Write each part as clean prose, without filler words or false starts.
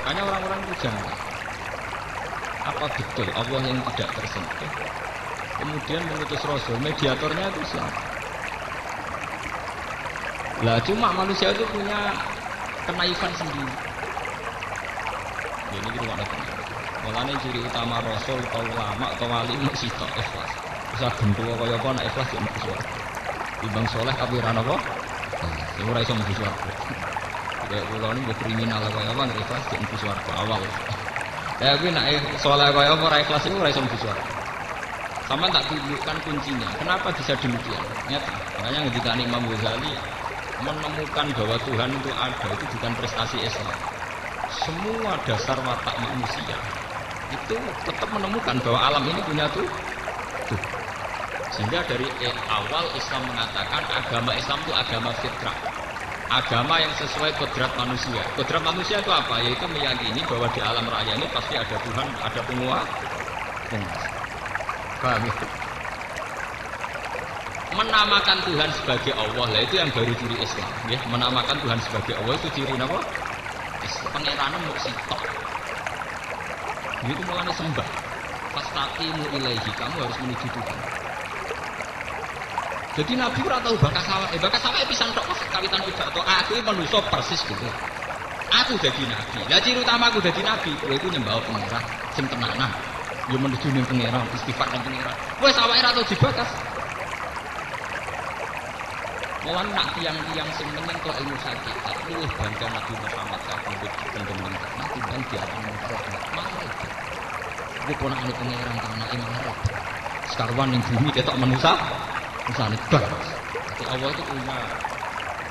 Makanya orang-orang itu jangan. Apa betul Allah yang tidak tersentuh kemudian mengutus Rasul, mediatornya itu siapa? Lah cuma manusia itu punya kenaifan sendiri. Jadi gitu ada benar. Mulane ciri utama Rasul atau ulama atau wali mesti tok ikhlas. Bisa gendho kaya apa nek ikhlas ya mesti suara. Timbang soleh tapi ora napa? Ya ora iso mesti suara. Kayak kula niku kriminal kaya apa nek ikhlas ya mesti suara awal. Ya kuwi nek soleh kaya apa ora ikhlas iku ora iso mesti suara. Sama tak tunjukkan kuncinya. Kenapa bisa demikian? Nyata. Makanya ketika Imam Ghazali menemukan bahwa Tuhan itu ada, itu bukan prestasi Islam. Semua dasar watak manusia itu tetap menemukan bahwa alam ini punya Tuhan. Sehingga dari awal Islam mengatakan agama Islam itu agama fitrah, agama yang sesuai kodrat manusia. Kodrat manusia itu apa? Yaitu meyakini bahwa di alam raya ini pasti ada Tuhan, ada penguasa. Paham ya? Menamakan Tuhan sebagai Allah lah itu yang baru ciri Islam. Ya, menamakan Tuhan sebagai Allah itu ciri apa? Pengiranan mau sitok. Itu mulanya sembah. Fastaqimu ilaihi, kamu harus menuju Tuhan. Jadi Nabi ora tahu bakas sawah pisan tok kawitan pidato. Aku iki manusa persis gitu. Aku dadi nabi. Lah ciri utama aku dadi nabi, kowe iku nyembah pengira sing tenanan. Ya menuju ning pengira, istighfar nang pengira. Wes awake ora tau dibakas. Mulane nak tiang-tiang sing menyengkel ilmu hakikat luwih bangga Nabi Muhammad kabeh pengen Nabi ben diarani rahmat. Malaikat. Iku ponakane pengiran tanake malaikat. Sekarwan ning bumi ketok manusa. Misalnya bagus. Jadi Allah itu punya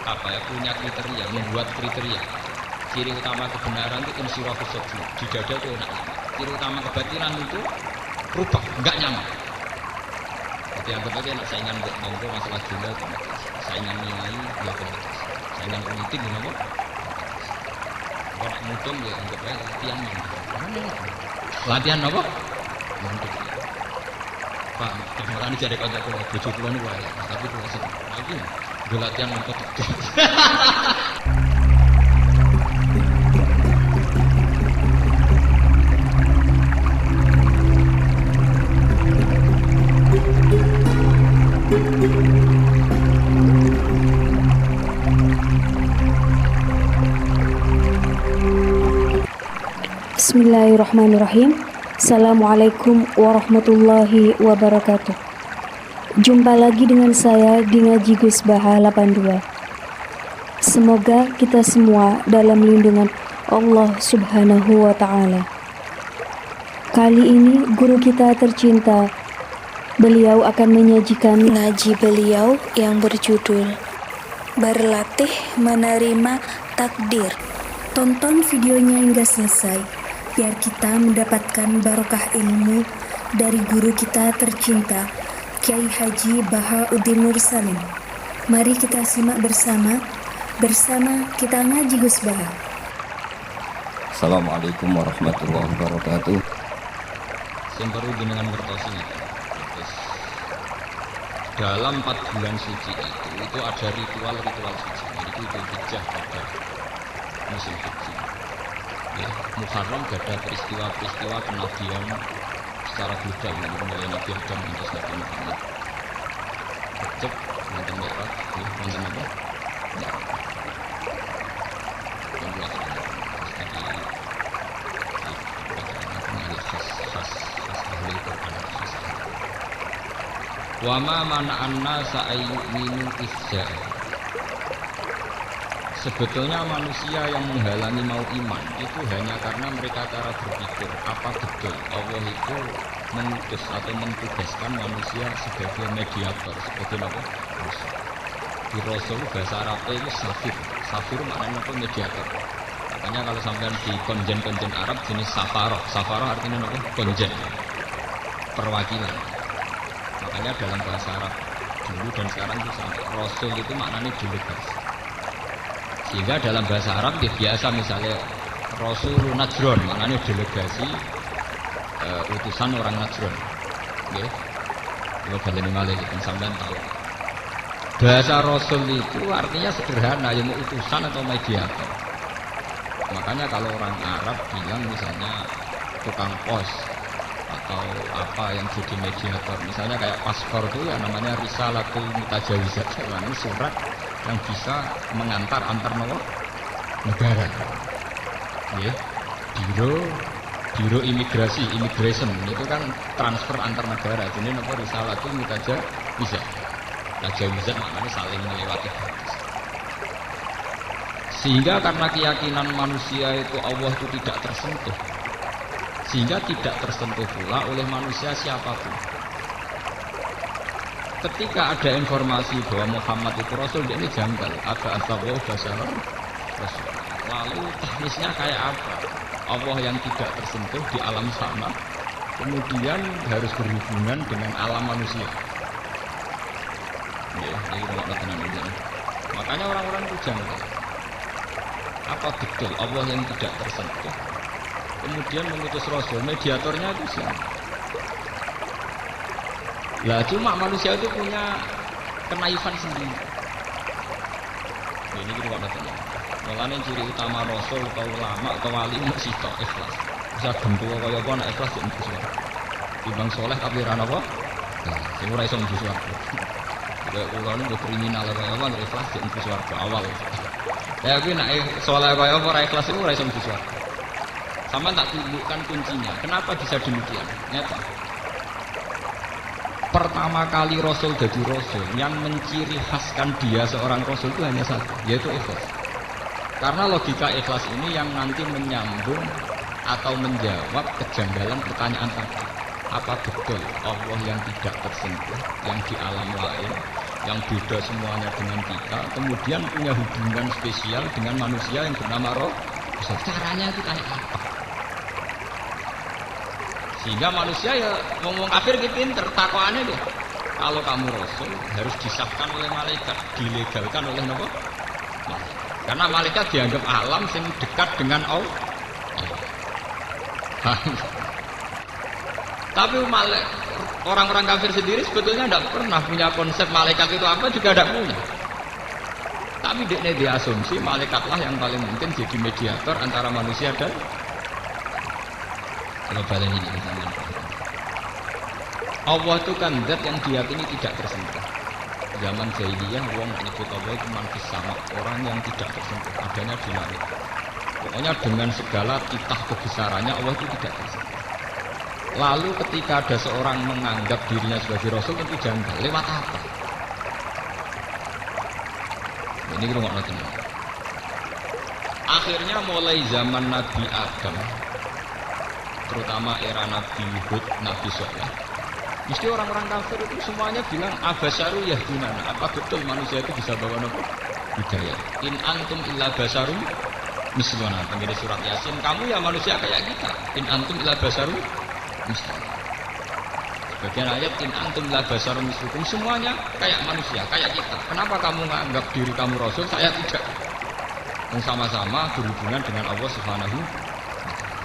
apa ya? Punya kriteria, membuat kriteria. Ciri utama kebenaran itu insirafus sujud. Di dada itu enak. Ciri utama kebatilan itu rubah, enggak nyaman. Jadi yang kedua enak saingan buat monggo masalah juga, saingan nilai ya komunitas, saingan politik gimana? Kalau mudeng ya anggap aja latihan latihan apa? Untuk Pak, kemudian cari kontak kulo, bojo kulo niku wae, tapi kulo sing lagi gue latihan untuk Bismillahirrahmanirrahim. Assalamualaikum warahmatullahi wabarakatuh. Jumpa lagi dengan saya di Ngaji Gus Baha 82. Semoga kita semua dalam lindungan Allah Subhanahu wa Ta'ala. Kali ini guru kita tercinta, beliau akan menyajikan ngaji beliau yang berjudul Berlatih Menerima Takdir. Tonton videonya hingga selesai biar kita mendapatkan barokah ilmu dari guru kita tercinta, Kiai Haji Bahauddin Nur Salim. Mari kita simak bersama kita ngaji Gus Baha. Assalamualaikum warahmatullahi wabarakatuh. Yang perlu jenengan ngertosi dalam 4 bulan suci itu ada ritual-ritual suci. Jadi itu hijjah pada musim haji. Ya, Muharram ada peristiwa-peristiwa kenabian secara global yang mulai Nabi Adam menjadi Nabi Muhammad. Rejab, mantan Mi'raj, mantan apa? Ya. Dan dua kali. Khas ahli Quran. Wa ma mana'an nasa ayyuminu isja'a. Sebetulnya manusia yang menghalangi mau iman itu hanya karena mereka cara berpikir apa betul Allah itu mengutus atau mentugaskan manusia sebagai mediator, sebagai apa? Rasul. Di Rasul bahasa Arabnya itu safir. Safir maknanya apa? Mediator. Makanya kalau sampai di konjen-konjen Arab jenis safaroh. Safaroh artinya apa? Konjen. Perwakilan. Makanya dalam bahasa Arab dulu dan sekarang itu sama. Rasul itu maknanya delegasi. Sehingga dalam bahasa Arab biasa misalnya Rasulun Najron, maknanya delegasi utusan orang Najron. Nggih. Kalau baleni malih kan sampean tahu. Bahasa Rasul itu artinya sederhana, yang utusan atau mediator. Makanya kalau orang Arab bilang misalnya tukang pos atau apa yang jadi mediator, misalnya kayak paspor itu ya namanya risalatul mutajawizat, ini surat yang bisa mengantar antar negara. Ya, biro immigration itu kan transfer antar negara. Jadi apa risalatul mutajawizat. Tajawizat maknanya saling melewati batas. Sehingga karena keyakinan manusia itu Allah itu tidak tersentuh, sehingga tidak tersentuh pula oleh manusia siapapun. Ketika ada informasi bahwa Muhammad itu Rasul, ini janggal. Ada asbabul basar Rasul. Lalu teknisnya kayak apa? Allah yang tidak tersentuh di alam sana, kemudian harus berhubungan dengan alam manusia. Makanya orang-orang itu janggal. Apa betul Allah yang tidak tersentuh kemudian mengutus Rasul? Mediatornya itu siapa? Lah cuma manusia itu punya kenaifan sendiri. Ini kita nggak tahu. Makanya ciri utama Rasul atau ulama atau wali mesti ikhlas. Bisa gendua kaya apa nak ikhlas jadi musuh. Timbang soleh tapi rana apa? Nah, sing ora iso musuh swarga. Kayak kula niku kriminal kaya apa nek ikhlas jadi musuh swarga awal. Ya kuwi nek soleh kaya apa ora ikhlas iku ora iso musuh swarga. Sama tak tunjukkan kuncinya. Kenapa bisa demikian? Nyata. Pertama kali Rasul jadi Rasul, yang menciri khaskan dia seorang Rasul itu hanya satu, yaitu ikhlas. Karena logika ikhlas ini yang nanti menyambung atau menjawab kejanggalan pertanyaan tadi. Apa betul Allah yang tidak tersentuh, yang di alam lain, yang beda semuanya dengan kita, kemudian punya hubungan spesial dengan manusia yang bernama Rasul? Caranya itu kayak apa? Sehingga manusia ya ngomong kafir gitu pinter, takwaannya deh. Kalau kamu Rasul harus disahkan oleh malaikat, dilegalkan oleh apa? Karena malaikat dianggap alam yang dekat dengan Allah. Tapi orang-orang kafir sendiri sebetulnya tidak pernah punya konsep malaikat itu apa, juga tidak punya. Tapi dia diasumsi malaikatlah yang paling mungkin jadi mediator antara manusia dan balen ini. Allah itu kan zat yang diyakini tidak tersentuh. Zaman jahiliyah wong menyebut Allah itu manfis sama, orang yang tidak tersentuh, adanya di langit. Pokoknya dengan segala titah kebesarannya Allah itu tidak tersentuh. Lalu ketika ada seorang menganggap dirinya sebagai Rasul tentu janggal. Lewat apa? Ini kita nggak ngerti. Akhirnya mulai zaman Nabi Adam, terutama era Nabi Hud, Nabi Soleh, mesti orang-orang kafir itu semuanya bilang abasaru yahdunana. Apa betul manusia itu bisa bawa nopo hidayah? In antum illa basarum misluna. Tenggine surat Yasin, kamu ya manusia kayak kita. In antum illa basarum misluna. Bagian ayat in antum illa basarum mislukum, semuanya kayak manusia, kayak kita. Kenapa kamu menganggap diri kamu Rasul, saya tidak? Yang sama-sama berhubungan dengan Allah Subhanahu.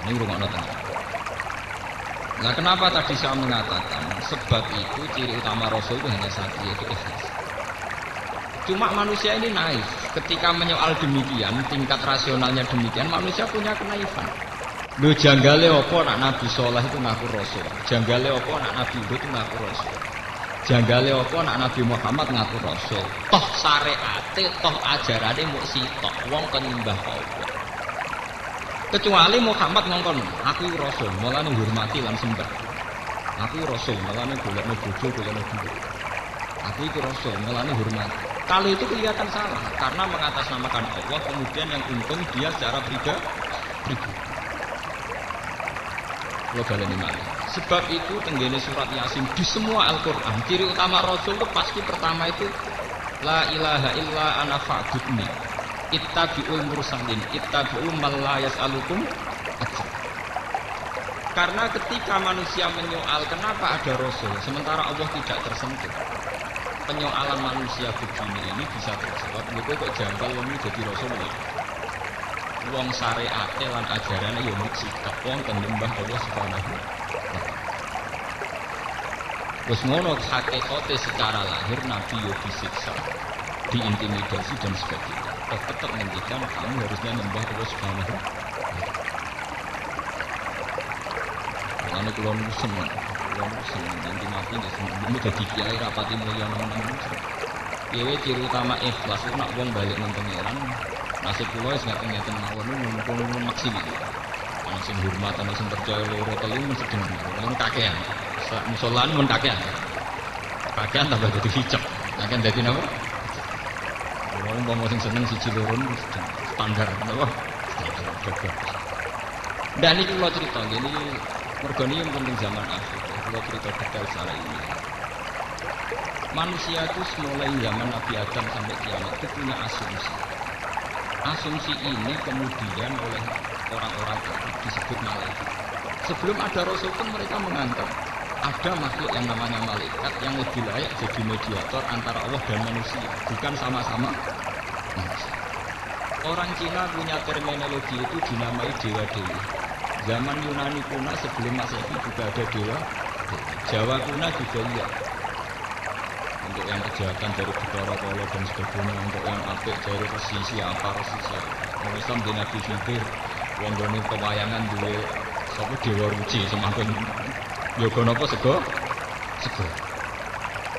Ini rumah nonton. Nah, kenapa tadi saya mengatakan sebab itu ciri utama Rasul itu hanya satu, yaitu ikhlas. Cuma manusia ini naif. Ketika menyoal demikian, tingkat rasionalnya demikian, manusia punya kenaifan. Lho janggale apa nak Nabi Soleh itu ngaku Rasul? Janggale apa nak Nabi Hud itu ngaku Rasul? Janggale apa nak Nabi Muhammad ngaku Rasul? Toh syariate, toh ajarane muk sitok, wong kon nyembah apa? Kecuali Muhammad ngongkon, aku Rasul, mulane hormati lan sembah. Aku Rasul, mulane golekno bojo, golekno dhuwit. Aku itu Rasul, mulane hormati. Kalau itu kelihatan salah, karena mengatasnamakan Allah, kemudian yang untung dia secara pribadi. Lo baleni malih. Sebab itu tenggene surat Yasin di semua Al-Qur'an, ciri utama Rasul itu pasti pertama itu la ilaha illa ana fa'budni. Ittabi'ul mursalin, ittabi'u man la yas'alukum ajr. Karena ketika manusia menyoal kenapa ada Rasul sementara Allah tidak tersentuh, penyoalan manusia begini ini bisa terjawab. Lha kok janggal wong jadi Rasul ya? Wong syariate lan ajarane ya mung sikap wong penyembah Allah Subhanahu. Wes ngono hakikate secara lahir Nabi yo disiksa, diintimidasi dan sebagainya. Tetap menghentikan kamu harusnya menyembah Allah Subhanahu. Ane kula niku seneng nanti mati nggih seneng. Ini dadi kiai rapati mulya nang-nang. Dewe ciri utama ikhlas itu nak wong balik nang pangeran. Nasib kula wis ngeten-ngeten mawon mumpung maksim iki. Ana sing hormat, ana sing percaya loro telu mesti dengar. Mun kakean. Musolan mun kakean. Kakean tambah dadi hijab. Kakean dadi napa? Wong umpama sing seneng siji loro standar napa? Dan ini kalau cerita, ini mergo ini yang penting zaman akhir. Kalau cerita detail secara ini, manusia itu mulai zaman Nabi Adam sampai kiamat itu punya asumsi. Asumsi ini kemudian oleh orang-orang disebut malaikat. Sebelum ada Rasul pun mereka menganggap ada makhluk yang namanya malaikat yang lebih layak jadi mediator antara Allah dan manusia, bukan sama-sama manusia. Orang Cina punya terminologi itu dinamai dewa-dewi. Zaman Yunani kuno sebelum Masehi juga ada dewa. Jawa kuno juga iya. Untuk yang kejahatan dari Bidara Kala dan sebagainya, untuk yang apik dari resi siapa. Islam di Nabi Khidir, wong gone pewayangan duwe sapa dewa ruci semakin yoga napa sego.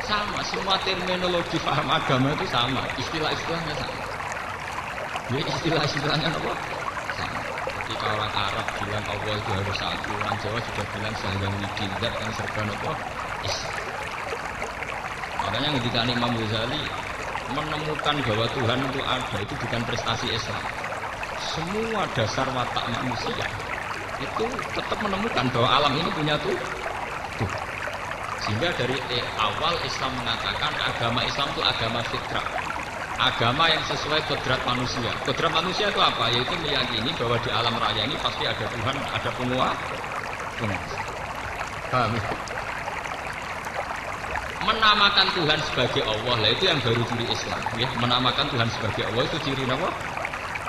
Sama, semua terminologi paham agama itu sama, istilah-istilahnya sama. Ya istilah-istilahnya apa? Sama. Ketika orang Arab bilang Allah itu harus satu, orang Jawa juga bilang sahang wididat yang serba apa? Islam. Makanya ketika Imam Ghazali menemukan bahwa Tuhan itu ada, itu bukan prestasi Islam. Semua dasar watak manusia itu tetap menemukan bahwa alam ini punya Tuhan. Sehingga dari awal Islam mengatakan agama Islam itu agama fitrah. Agama yang sesuai kodrat manusia. Kodrat manusia itu apa? Yaitu meyakini bahwa di alam raya ini pasti ada Tuhan, ada penguasa. Paham? Menamakan Tuhan sebagai Allah, lah itu yang baru ciri Islam. Ya, menamakan Tuhan sebagai Allah itu ciri apa?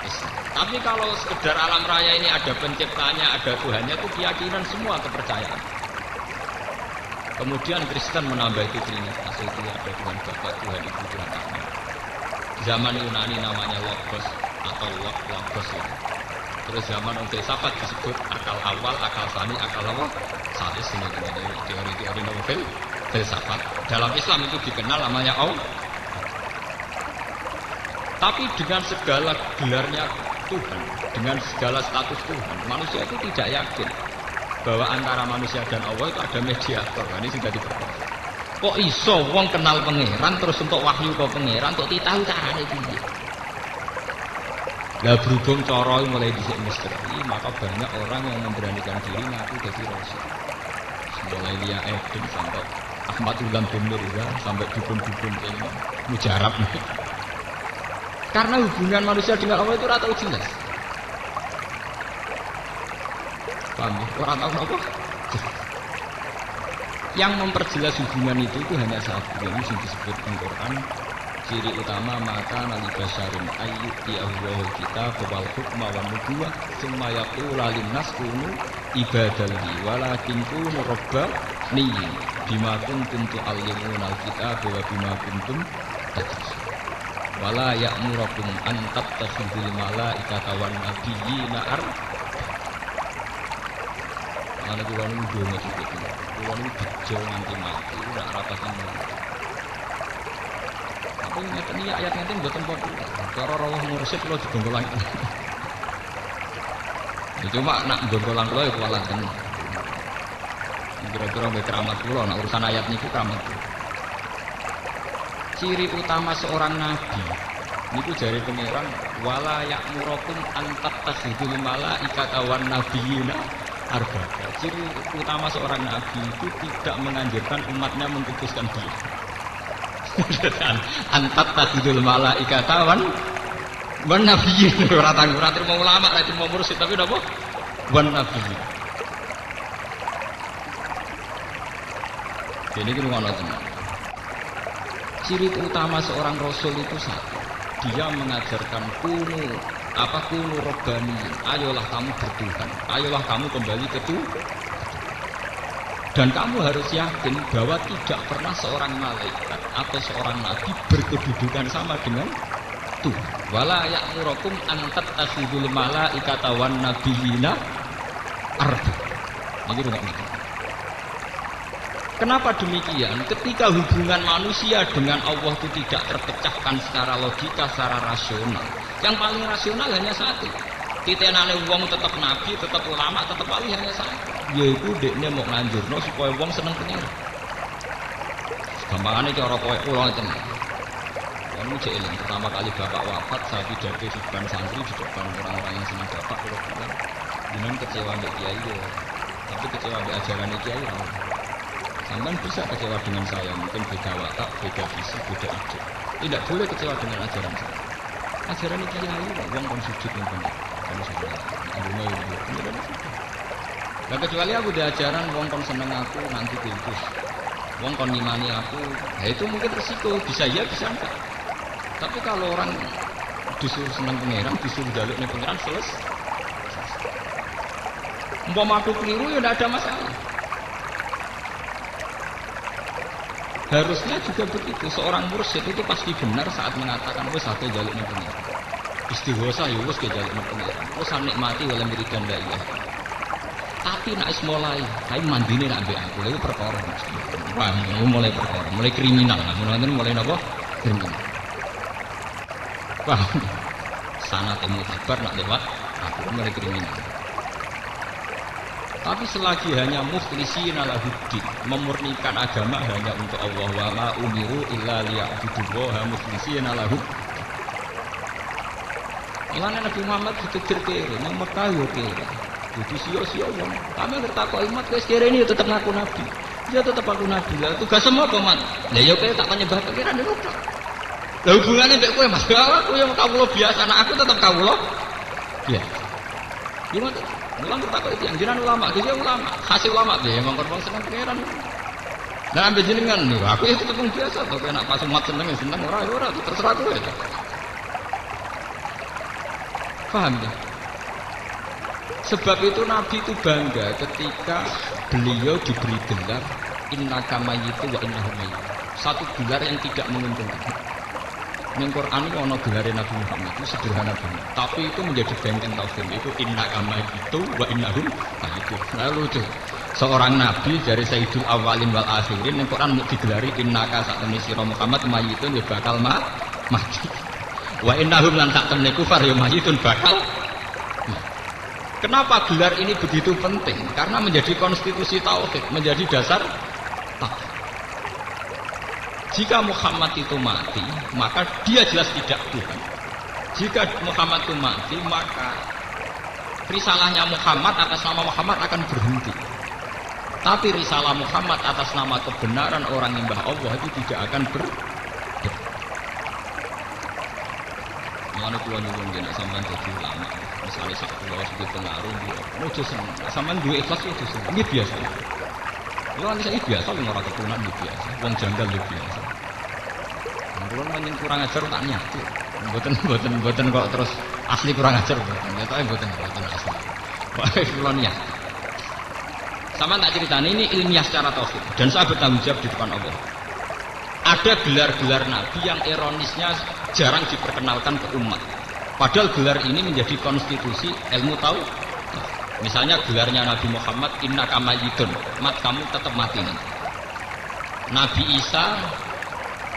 Islam. Tapi kalau sekedar alam raya ini ada penciptanya, ada Tuhannya, itu keyakinan semua, kepercayaan. Kemudian Kristen menambah itu Trinitas, itu ada Tuhan Bapa, Tuhan Ibu, Tuhan Anak. Zaman Yunani namanya Logos atau Logos ya. Terus zaman filsafat disebut akal awal, akal sani, akal apa? Salis ini teori-teori novel filsafat. Dalam Islam itu dikenal namanya Allah. Tapi dengan segala gelarnya Tuhan, dengan segala status Tuhan, manusia itu tidak yakin bahwa antara manusia dan Allah itu ada mediator. Ini sudah diperkaya. Kok iso wong kenal pangeran terus untuk wahyu ke pangeran untuk ditahu carane piye? Lah berhubung cara mulai dhisik misteri, maka banyak orang yang memberanikan diri ngaku jadi rasul. Mulai Lia Eden sampai Ahmad Ulam bin Mirza sampai dukun-dukun ini mujarab. Karena hubungan manusia dengan Allah itu rata jelas. Paham ya? Orang tahu apa? Yang memperjelas hubungan itu hanya satu, yang disebut di Quran. Ciri utama maka nabi basyarin ayyuk diawal kita kewal hukma wa nubuwah summa yaqula linnas kunu ibadalli walakin kunu rabbaniyin bima kuntum tu'allimuna alkitab wa bima kuntum tadrusun wala ya'murukum an tattakhidul malaikata wan nabiyyina ana kula niku ndonga cukup. Kula niku bejo nganti mati, ora rapati ngono. Aku ngeten iki ayat ngeten mboten populer. Cara rawuh mursyid kula digonggolan. Ya cuma nak gonggolan kula ya kuwalan tenan. Kira-kira mbek keramat kula nak urusan ayat niku keramat. Ciri utama seorang nabi niku jare pangeran wala ya'murukum an tattakhidul malaikata wan nabiyyina arbaba. Ciri utama seorang nabi itu tidak menganjurkan umatnya mengkuduskan dia. Antat tadidul malaikata wan nabiyyin. Ora terima ulama, ora terima mursyid, tapi napa? Wan nabiyyin. Jadi iki ngono tenan. Ciri utama seorang rasul itu satu. Dia mengajarkan kunu robbani, ayolah kamu bertuhan, ayolah kamu kembali ke Tuhan. Dan kamu harus yakin bahwa tidak pernah seorang malaikat atau seorang nabi berkedudukan sama dengan Tuhan. Wala ya'murukum an tattakhidul malaikata wan nabiyyina arbaba. Ini rumah ini. Kenapa demikian? Ketika hubungan manusia dengan Allah itu tidak terpecahkan secara logika, secara rasional. Yang paling rasional hanya satu. Titenane wong tetap nabi, tetap ulama, tetap wali hanya satu. Yaitu dekne mau nganjurno supaya wong seneng pengen. Gampangane cara kowe kula ngeten. Kamu jeeling pertama kali bapak wafat saya pidato di depan santri, di depan orang-orang yang senang bapak kula bilang, "Jenengan kecewa mbek kiai yo." Tapi kecewa mbek ajaran kiai ora. Sampai bisa kecewa dengan saya, mungkin beda watak, beda visi, beda ide. Tidak boleh kecewa dengan ajaran saya. Ajaran kiai, uang kon sujud ning kono. Kamu sudah. Agama itu. Nah, kecuali aku di ajaran uang kon seneng aku nanti kultus. Uang kon ngimani aku, ya itu mungkin resiko. Bisa ya, bisa enggak. Tapi kalau orang disuruh seneng pangeran, disuruh jaluk ning pangeran selesai. Umpama aku keliru ya tidak ada masalah. Harusnya juga begitu. Seorang mursyid itu pasti benar saat mengatakan wis ate jaluk ning pengiran. Istighosa ya wis ke jaluk ning pengiran. Wis nikmati oleh wiridan iya. Tapi nek wis mulai, kae mandine nak mbek aku lha perkara. Wah, mulai perkara, mulai kriminal. Ngono mulai napa? Kriminal. Wah. Sanate mutabar nak lewat aku mulai kriminal. Tapi selagi hanya mukhlisina lahuddin, memurnikan agama hanya untuk Allah, wa ma umiru illa liya'budullaha mukhlisina lahuddin. Mulane Nabi Muhammad ditetir kere, nang Mekah yo kere. Kudu sia-sia wong. Kami bertakwa umat wis kere ini tetap ngaku nabi. Dia tetap aku nabi. Lah tugas semua kok, Man. Lah yo kene tak penyembah pengiran lho. Lah hubungannya mbek kowe Mas. Aku yang kawula biasa, anak aku tetap kawula. Iya. Gimana? Ulang bertakwa itu yang jenengan ulama, dia ulama, hasil ulama dia yang ngongkon seneng pangeran. Nah ambil jenengan, aku itu tetep biasa, tapi enak pas umat seneng orang terserah kowe. Paham ya? Sebab itu Nabi itu bangga ketika beliau diberi gelar innaka mayyitu wa innahum mayyitun. Satu gelar yang tidak menguntungkan. Ning Quran itu ana gelare Nabi Muhammad itu sederhana banget. Tapi itu menjadi benteng tauhid itu innaka mayyitu wa innahum mayyitun. Lalu itu seorang nabi dari Sayyidul Awwalin wal Akhirin ning Quran mau digelari innaka saktemene sira Muhammad mayyitun ya bakal mati. Wa innahum lan saktemene kufar ya mayyitun bakal. Kenapa gelar ini begitu penting? Karena menjadi konstitusi tauhid, menjadi dasar tauhid. Jika Muhammad itu mati, maka dia jelas tidak Tuhan. Jika Muhammad itu mati, maka risalahnya Muhammad atas nama Muhammad akan berhenti. Tapi risalah Muhammad atas nama kebenaran orang nyembah Allah itu tidak akan berhenti. Mulane kula nyuwun yen sampean dadi ulama, misale sak kula sing pengaruh dia, ojo seneng. Sampean duwe ikhlas ojo seneng. Ini biasa. Yo ana sing biasa wong ora keturunan biasa, wong janggal biasa. Kulo menyang kurang ajar tak nyatu. Mboten kok terus asli kurang ajar mboten. Ketoke mboten asli. Pokoke kulo niat. Sama tak ceritani ini ilmiah secara tauhid dan saya bertanggung jawab di depan Allah. Ada gelar-gelar nabi yang ironisnya jarang diperkenalkan ke umat. Padahal gelar ini menjadi konstitusi ilmu tauhid. Misalnya gelarnya Nabi Muhammad innaka mayyitun, mat kamu tetap mati nanti. Nabi Isa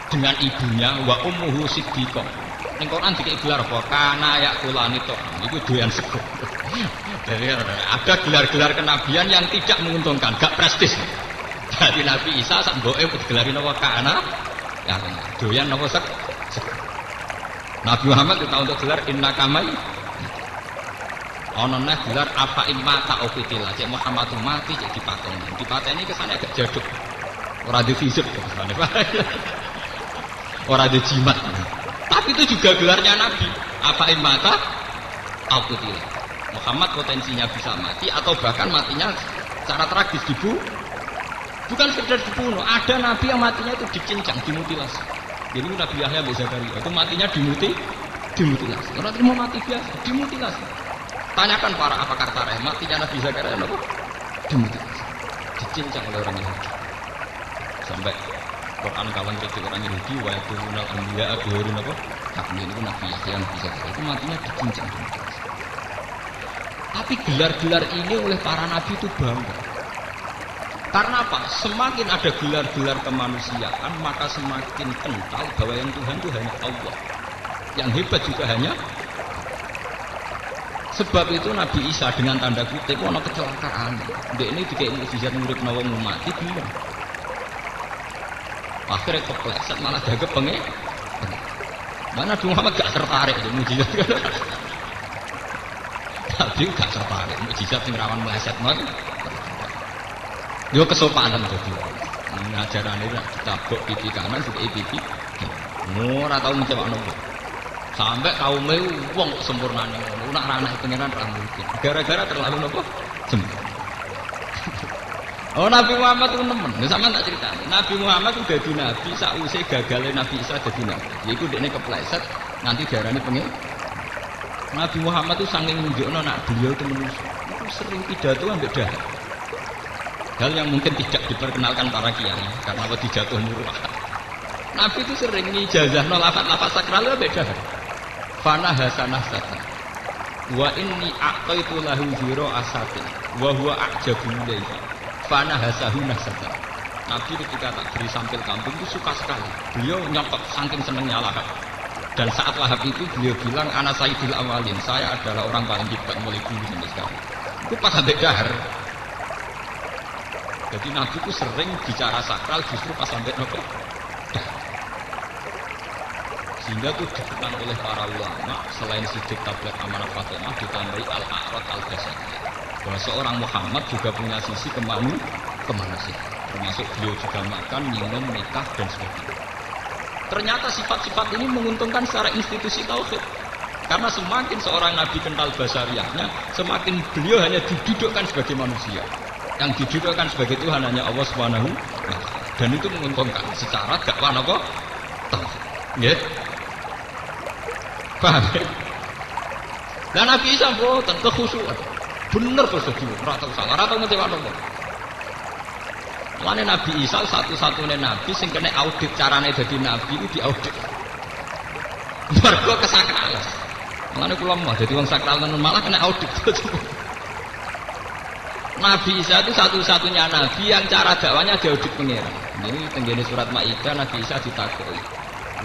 dengan ibunya wa ummuhu siddiqah. Ning Quran dikek gelar apa? Kana yakulani to. Iku doyan sego. Jadi ada gelar-gelar kenabian yang tidak menguntungkan, gak prestis. Jadi Nabi Isa sak mboke digelarin apa kana ya doyan apa sego. Nabi Muhammad kita untuk gelar innaka mayyitun. Ana neh gelar apa imata ofitila cek Muhammad mati cek dipateni. Dipateni kesane agak jaduk. Ora di fisik kesane. Ora di jimat. Tapi itu juga gelarnya Nabi. Apa imata ofitila. Muhammad potensinya bisa mati atau bahkan matinya secara tragis bukan sekedar dibunuh. Ada nabi yang matinya itu dicincang, dimutilasi. Jadi Nabi Yahya bin Zakaria itu matinya dimutilasi. Orang terima mati biasa, dimutilasi. Tanyakan para pakar tarikh, matinya Nabi Zakaria apa? Dimutilasi, dicincang oleh orang Yahudi. Sampai Quran kawan kritik orang Yahudi, wa yakulunal anbiya abihurun apa? Hakmi itu Nabi Yahya Nabi Zakaria itu matinya dicincang, dimutilasi. Tapi gelar-gelar ini oleh para nabi itu bangga. Karena apa? Semakin ada gelar-gelar kemanusiaan, maka semakin kental bahwa yang Tuhan itu hanya Allah. Yang hebat juga hanya. Sebab itu Nabi Isa dengan tanda kutip ono kecelakaan. Dia ini dikei mukjizat murid nawang mati bilang. Akhirnya kepleset malah gagap pengen. Mana Nabi Muhammad gak tertarik itu mukjizat. Nabi gak tertarik mukjizat sing rawan meleset man. Yo kesopanan jadi. Ngajaran ini ditabok pipi kanan, dikai pipi. Ora tau mencoba nopo. Sampai kaumnya wong sempurnane ngono nak anak pengiran ra mungkin gara-gara terlalu nopo sempurna. Oh Nabi Muhammad itu nemen lha sampean tak critani Nabi Muhammad itu dadi nabi sakwise gagale Nabi Isa dadi nabi yaiku dekne kepleset nanti diarani pengen. Nabi Muhammad itu saking nunjukno nak beliau itu manusia itu sering pidato ambek dahar hal yang mungkin tidak diperkenalkan para kiai karena wedi jatuh murah. Nabi itu sering ngijazahno lafaz-lafaz sakral ambek dahar. Fana hasanah satan wa inni a'taitu lahu zira asatin wa huwa a'jabu ilaihi fana hasahu nasatan. Nabi ketika tak beri sampil kampung itu suka sekali beliau nyokot saking senengnya Lahab dan saat Lahab itu beliau bilang ana sayyidul awalin saya adalah orang paling hebat mulai dulu sampai sekarang itu pas sampai dahar. Jadi Nabi itu sering bicara sakral justru pas sampai nopo sehingga itu dikenal oleh para ulama selain sidik tablet amanah Fatimah ditambahi al-a'rad al-basari bahwa seorang Muhammad juga punya sisi kemanusiaan termasuk beliau juga makan, minum, nikah dan sebagainya. Ternyata sifat-sifat ini menguntungkan secara institusi tauhid karena semakin seorang nabi kental basariahnya semakin beliau hanya didudukkan sebagai manusia yang didudukkan sebagai Tuhan hanya Allah Subhanahu wa ta'ala dan itu menguntungkan secara dakwah apa? Tauhid ya paham ya? Dan Nabi Isa boten kekhusyuan. Bener khusyuk, ora tau salah, ora tau ngecewakno kok. Mulane Nabi Isa satu-satunya nabi sing kena audit carane dadi nabi itu diaudit. Mergo kesakralan. Mulane kula mau dadi wong sakral tenan malah kena audit. Nabi Isa itu satu-satunya nabi yang cara dakwanya diaudit pengiran. Ini tenggene surat Maidah Nabi Isa ditakoki.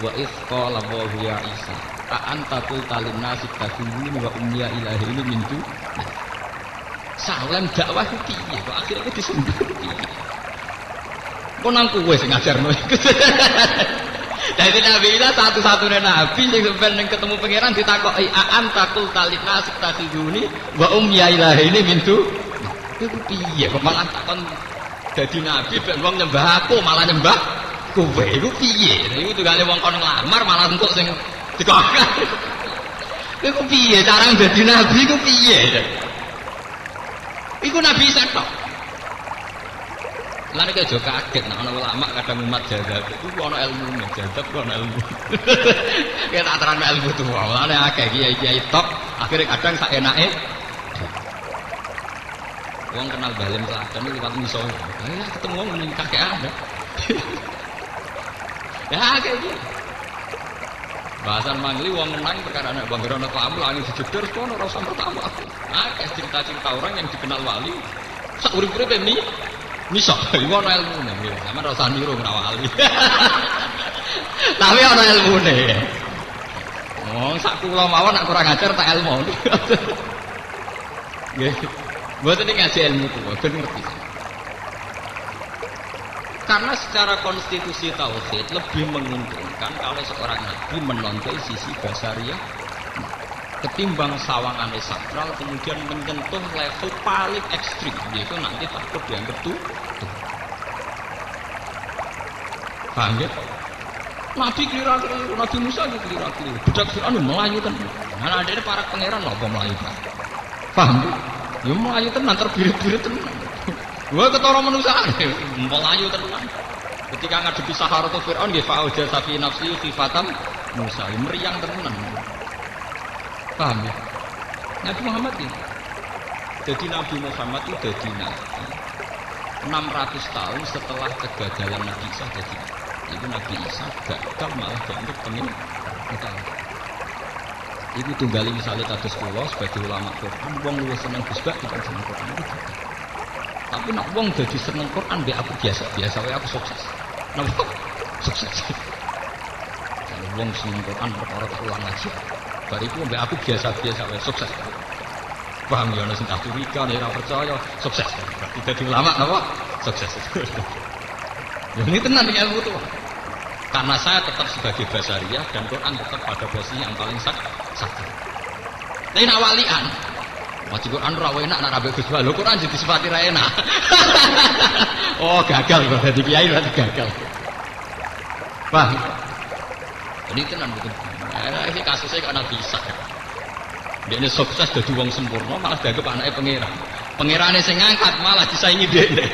Wa idz qala Allahu ya Isa anta qulta lin-nasi takhuduni wa ummiya ilahi ini mintu salam dakwah ku piye kok akhirnya disembah piye kok nang kowe sing ngajarno iku. Dadi Nabi Isa satu-satunya nabi sing sampeyan ketemu pangeran ditakoki anta qulta lin-nasi takhuduni wa ummiya ilahi ini mintu iku piye kok malah takon dadi nabi ben wong nyembah aku malah nyembah kowe iku piye iku tugale wong kon nglamar malah entuk sing dikokak. Iku piye cara dadi nabi iku piye? Iku Nabi Isa tok. Lan iki aja kaget nek ana ulama kadang umat jazab iku ana ilmune, jazab ku ana ilmu. Ya tak terangno ilmu tuwa. Mulane akeh kiai-kiai tok akhire kadang sak enake. Wong kenal Balim Selatan liwat miso. Ayo ketemu wong ning kakean. Ya kayak gitu. Bahasan mangli wong menang perkara anak bangga ana tamu langit dijedor kono ora usah pertama. Akeh cerita-cerita orang yang dikenal wali sak urip-uripe miso iku ana ilmune nggih. Sampeyan ora usah niru ora wali. Tapi ana ilmune. Oh, sak kula mawon nek kurang ajar tak ilmu. Nggih. Mboten iki ngaji ilmu tuwa ben ngerti. Karena secara konstitusi tauhid lebih menguntungkan kalau seorang nabi menonjol sisi basariah ketimbang sawangan sakral kemudian menyentuh level paling ekstrim yaitu nanti takut dianggap tuh. Paham ya? Nabi keliru-keliru, Nabi Musa juga keliru-keliru. Budak Fir'aun melayu kan. Nah ada para pangeran loh melayu kan. Paham ya? Ya melayu tenan terbirit-birit tenan. Gua ketara manusia, melayu tenan. Ketika ngadepi Sahara atau Fir'aun, dia fa'auja safi nafsi khifatan Musa, meriang tenan. Paham ya? Nabi Muhammad ini. Jadi Nabi Muhammad itu jadi nabi 600 tahun setelah kegagalan Nabi Isa jadi. Itu Nabi Isa gagal malah dianggap pemimpin. Itu tunggali misalnya kados kula sebagai ulama Quran, wong luwih seneng Gus Bak dibanding Quran itu gagal. Tapi nak wong dadi seneng Quran mbek aku biasa-biasa wae aku sukses. Napa? Sukses. Kalau wong seneng Quran perkara ulang aja. Bariku mbek aku biasa-biasa wae sukses. Paham ya ana sing tak curiga nek ora percaya sukses. Berarti dadi ulama napa? Sukses. Ya ini tenan iki ilmu tuh. Karena saya tetap sebagai basariah dan Quran tetap pada posisi yang paling satu. Tapi nak walian, maca Quran ora enak nak rabe Gus Wal. Quran jadi sifati ra enak. Oh, gagal kok dadi kiai berarti gagal. Paham? Ini tenan betul. Ini kasusnya kok Nabi Isa. Dia ini sukses jadi wong sempurna malah dianggap anaknya pangeran. Pangerane sing ngangkat malah disaingi dhekne.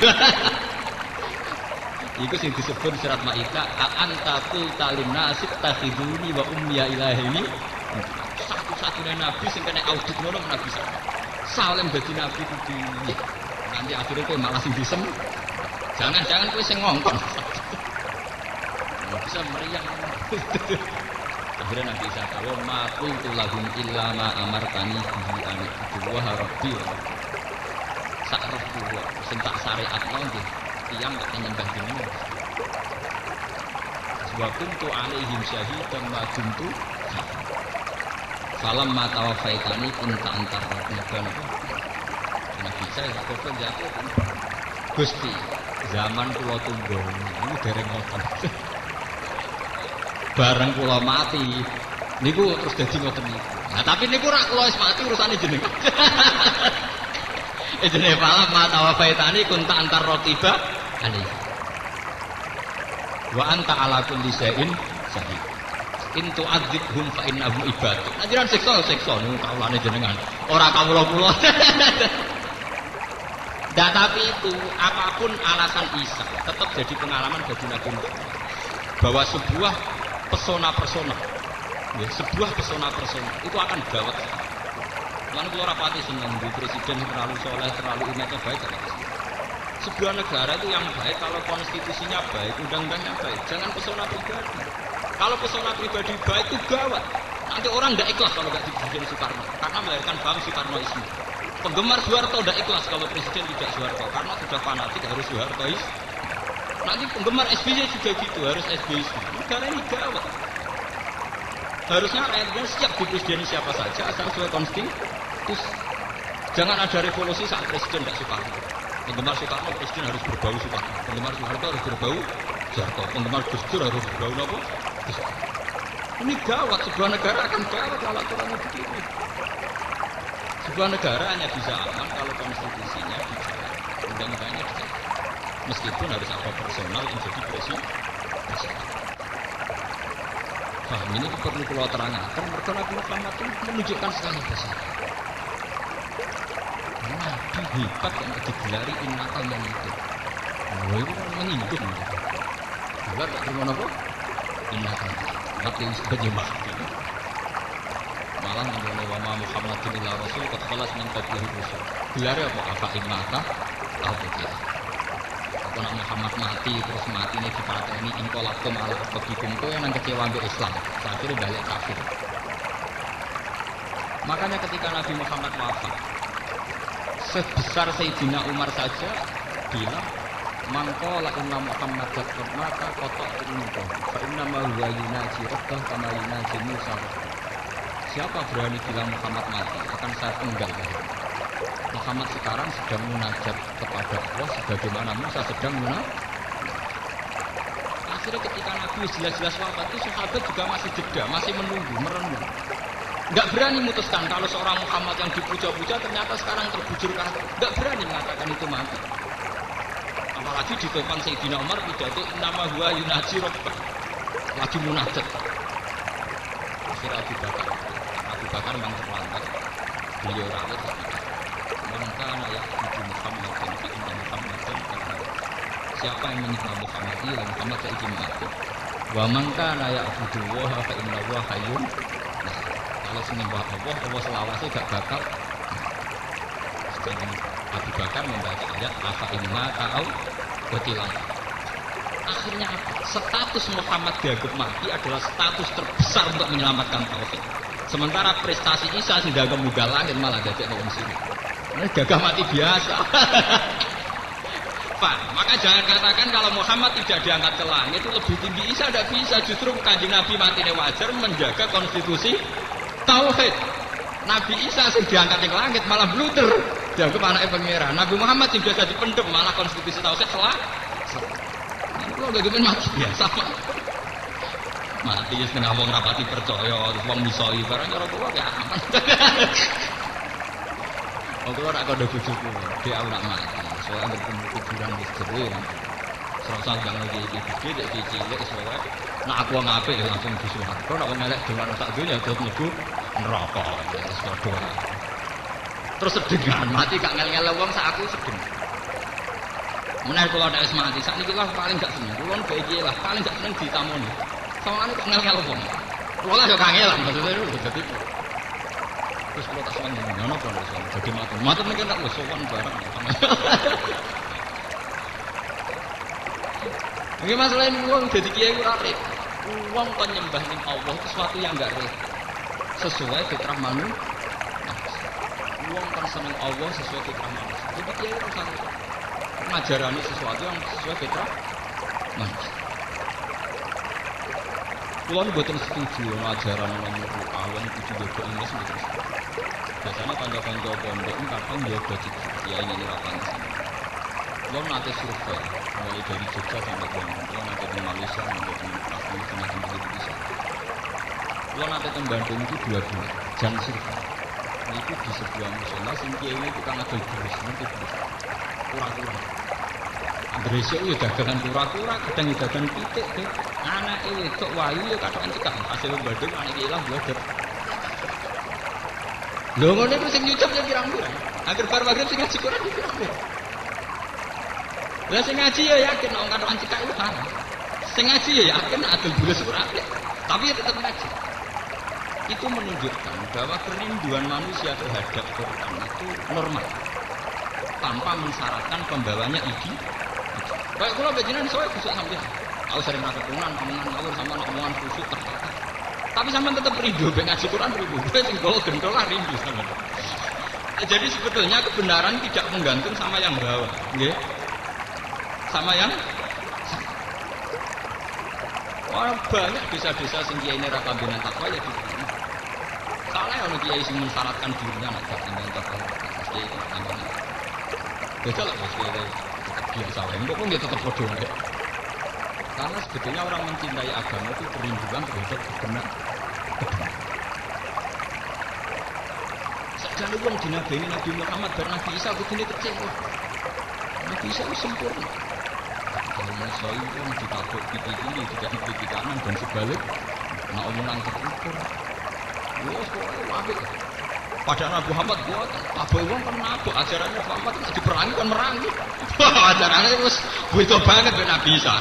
Iku sing disebut surat Maidah, anta qulta linnasi takhiduni wa ummiya ilahi. Satu-satunya nabi sing kena audit ngono Nabi Isa. Salem dadi nabi ku piye? Nanti akhirnya kowe malah sing disem. Jangan-jangan kowe sing ngongkon. Bisa meriang. Akhirnya Nabi Isa tahu ma qultu lahum illa ma amartani bihi an wa rabbi. Sakroku sing tak syariatno nggih tiyang tak nyembah jenengan. Wa kuntu alaihim syahidan ma kuntu falam ma tawafaitani kunta antar rabbuka. Nabi Isa kok jatuh Gusti zaman kula tunggu niku dereng ngoten. Bareng kula mati niku terus dadi ngoten niku. Nah tapi niku rak kula wis mati urusane jenengan. Jenenge falam ma tawafaitani kunta antar rabbuka ali. Wa anta ala kulli syai'in syahid. In tu'adzibhum fa innahum ibaduk. Ajaran siksa niku kawulane jenengan. Ora kawula kula. Nah, tapi itu apapun alasan Isa tetap jadi pengalaman bagi Nabi Muhammad bahwa sebuah persona itu akan gawat. Lalu kalau rapati senang di presiden terlalu soleh, terlalu imannya baik, sebuah negara itu yang baik kalau konstitusinya baik, undang-undangnya baik, jangan pesona pribadi. Kalau pesona pribadi baik itu gawat. Nanti orang tidak ikhlas kalau tidak di Presiden Soekarno karena melahirkan paham Soekarnoisme. Penggemar Soeharto tidak ikhlas kalau presiden tidak Soeharto karena sudah fanatik harus Soehartois. Nanti penggemar SBY juga gitu harus SBY. Negara ini gawat. Harusnya rakyatnya siap di presiden siapa saja asal sesuai konstitusi. Jangan ada revolusi saat presiden tidak Soekarno. Penggemar Soekarno presiden harus berbau Soekarno. Penggemar Soeharto harus berbau Soeharto. Penggemar Gus Dur harus berbau apa? Gus Dur. Ini gawat, sebuah negara akan gawat kalau aturannya begini. Sebuah negara hanya bisa aman kalau konstitusinya dijalankan, undang-undangnya dijalankan. Meskipun harus ada personal yang jadi presiden. Paham ini perlu keluar terangkan. Mereka Nabi Muhammad itu menunjukkan sekali besar. Nabi hebat yang digelari innaka itu. Oh itu kan menghidup. Gelar tak terima apa? Innaka. Tapi sebagai mati. Malah mengenai wama Muhammadin illa rasul qad khalas min qablihi rusul. Gelar apa? Apa innaka? Al-Fatihah. Apa nak Muhammad mati terus mati ini dipateni ingkolakum ala begikum itu yang kecewa ambil Islam. Akhirnya balik kafir. Makanya ketika Nabi Muhammad wafat, sebesar Sayyidina Umar saja bilang mangkola inna Muhammad qad mata qata ummuhu fa inna ma huwa yunaji rabbah kama yunaji Musa. Siapa berani bilang Muhammad mati akan saya penggal. Muhammad sekarang sedang munajat kepada Allah sebagaimana Musa sedang munajat. Akhirnya ketika Nabi jelas-jelas wafat itu sahabat juga masih jeda, masih menunggu, merenung. Enggak berani memutuskan kalau seorang Muhammad yang dipuja-puja ternyata sekarang terbujur kafir. Enggak berani mengatakan itu mati. Apalagi di depan Sayyidina Umar pidato nama huwa yunaji rabbah. Lagi munajat. Akhirnya Abu Bakar memang terlambat. Beliau rawat. Mengkana ya'budu Muhammadan fa inna Muhammadan qad. Siapa yang menyembah Muhammad ini Muhammad saiki mati. Wa mangkana ya'budu wa fa inna wa hayyun. Kalau menyembah Allah selawase gak bakal. Sedang Abu Bakar membaca ayat afa inna ta'au qatilan. Akhirnya status Muhammad dianggap mati adalah status terbesar untuk menyelamatkan tauhid. Sementara prestasi Isa sudah kemudah langit malah dadek wong sini. Ini gagah mati biasa. Maka jangan katakan kalau Muhammad tidak diangkat ke langit itu lebih tinggi. Isa tidak bisa. Justru Kanjeng Nabi matinya wajar menjaga konstitusi tauhid. Nabi Isa sing diangkat ke langit malah blunder. Dianggap anaknya pangeran. Nabi Muhammad sing biasa dipendem malah konstitusi tauhid salah. Kalau bagaimana mati biasa mati setengah wong rapati percaya terus wong misoi barang cara kula ya aman. Kalau nak kode bujuku, dia nak mati. Soalnya ada kuburan di sebelah. Serasa jangan lagi gede, lagi cilik, soalnya. Nak aku ngape langsung disuruh. Kalau nak ngelak dengan tak dunia terus nunggu neraka. Terus sedengan mati gak ngel-ngel wong sak aku sedeng. Menawa kalau ada es mati, saat ini lah paling gak seneng. Kulon bayi lah paling gak seneng ditamoni. Sama ini kok ngel-ngel wong. Kulon lah yo kangelan maksudnya itu jadi. Terus kalau tak senang gimana apa jadi matur ini kan tak sowan barang ini masalah ini uang jadi kiai rakyat uang penyembah ning Allah itu sesuatu yang enggak rela sesuai fitrah manusia uang kan seneng Allah sesuai fitrah manusia jadi kiai rasa ngajarani sesuatu yang sesuai fitrah manusia kulon buatan setuju ngajaran nomor awan kudu jaga imas betul. Biasanya kanca-kanca pondok ini kadang jaga cicit ya ini lapan sini. Kulon nanti survei mulai dari Jogja sampai Bandung. Kulon nanti di Malaysia, nanti di macam-macam begitu. Kulon nanti di Bandung itu 2 bulan. Jangan survei. Itu di sebuah musola singkia ini tukang adol terus nanti terus kurang-kurang. Gresik ya dagangan kura-kura, kadang dagangan pitik deh. Anak wedok wayu ya kadang cekak hasil badung anak ilang blodor. Lho ngono iku sing nyucup ya pirang-pirang. Agar bar magrib sing ngaji Quran ya pirang-pirang. Lah sing ngaji ya yakin nek kadang cekak itu haram. Sing ngaji ya yakin adol bules ora apik. Tapi ya tetap ngaji. Itu menunjukkan bahwa kerinduan manusia terhadap Quran itu normal. Tanpa mensyaratkan pembawanya ide. Baik kula bejinan soe kusuk sampeyan. Aku sering ngaketunan omongan ngawur sama omongan kusuk terkata. Tapi sampean tetap rindu ben ngaji Quran rindu. Sing gol gendol rindu sampean. Jadi sebetulnya kebenaran tidak menggantung sama yang bawa, nggih. Sama yang orang banyak desa-desa sing kiai ini raka benan takwa ya gitu. Soalnya orang kiai sing mensyaratkan dirinya nak benan takwa. Mesti itu namanya. Betul lah mesti biasa lah, enggak pun dia tetap bodoh ya. Karena sebetulnya orang mencintai agama itu kerinduan terhadap kebenaran. Sekali orang dinabeni Nabi Muhammad dan Nabi Isa itu ini kecewa. Nabi Isa itu sempurna. Kalau Musa itu ditabuk pipi kiri, tidak pipi kanan dan sebalik. Nah omongan terukur. Wah, wabik. Padahal Nabi Muhammad buat apa uang kan nabuk ajarannya Muhammad tidak diperangi kan merangi. Ajarannya itu begitu banget dengan Nabi Isa.